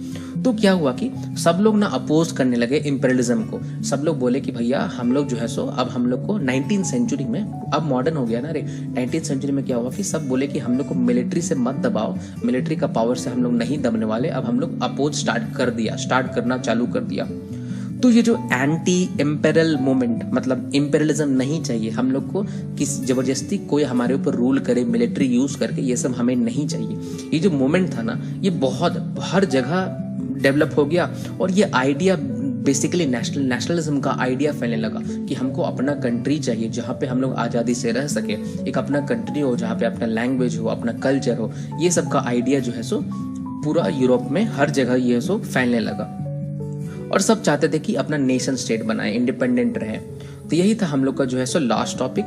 तो क्या हुआ कि सब लोग ना अपोज करने लगे इंपेरियलिज्म को। सब लोग बोले कि भैया हम लोग जो है अब हम लोग को 19th सेंचुरी में, अब मॉडर्न हो गया ना रे, 19th सेंचुरी में क्या हुआ कि सब बोले कि हम लोग को मिलिट्री से मत दबाओ, मिलिट्री का पावर से हम लोग नहीं दबने वाले। अब हम लोग अपोज स्टार्ट करना चालू कर दिया। तो ये जो एंटी इंपेरियल मूवमेंट, मतलब इंपेरियलिज्म नहीं चाहिए हम लोग को, किस जबरदस्ती कोई हमारे ऊपर रूल करे मिलिट्री यूज करके, ये सब हमें नहीं चाहिए। ये जो मूवमेंट था ना, ये बहुत हर जगह डेवलप हो गया। और ये आइडिया बेसिकली नेशनलिज्म का आइडिया फैलने लगा कि हमको अपना कंट्री चाहिए जहाँ पे हम लोग आज़ादी से रह सके, एक अपना कंट्री हो जहाँ पे अपना लैंग्वेज हो, अपना कल्चर हो। ये सब का आइडिया जो है सो पूरा यूरोप में हर जगह ये सो फैलने लगा, और सब चाहते थे कि अपना नेशन स्टेट बनाए, इंडिपेंडेंट रहे। तो यही था हम लोग का जो है सो लास्ट टॉपिक।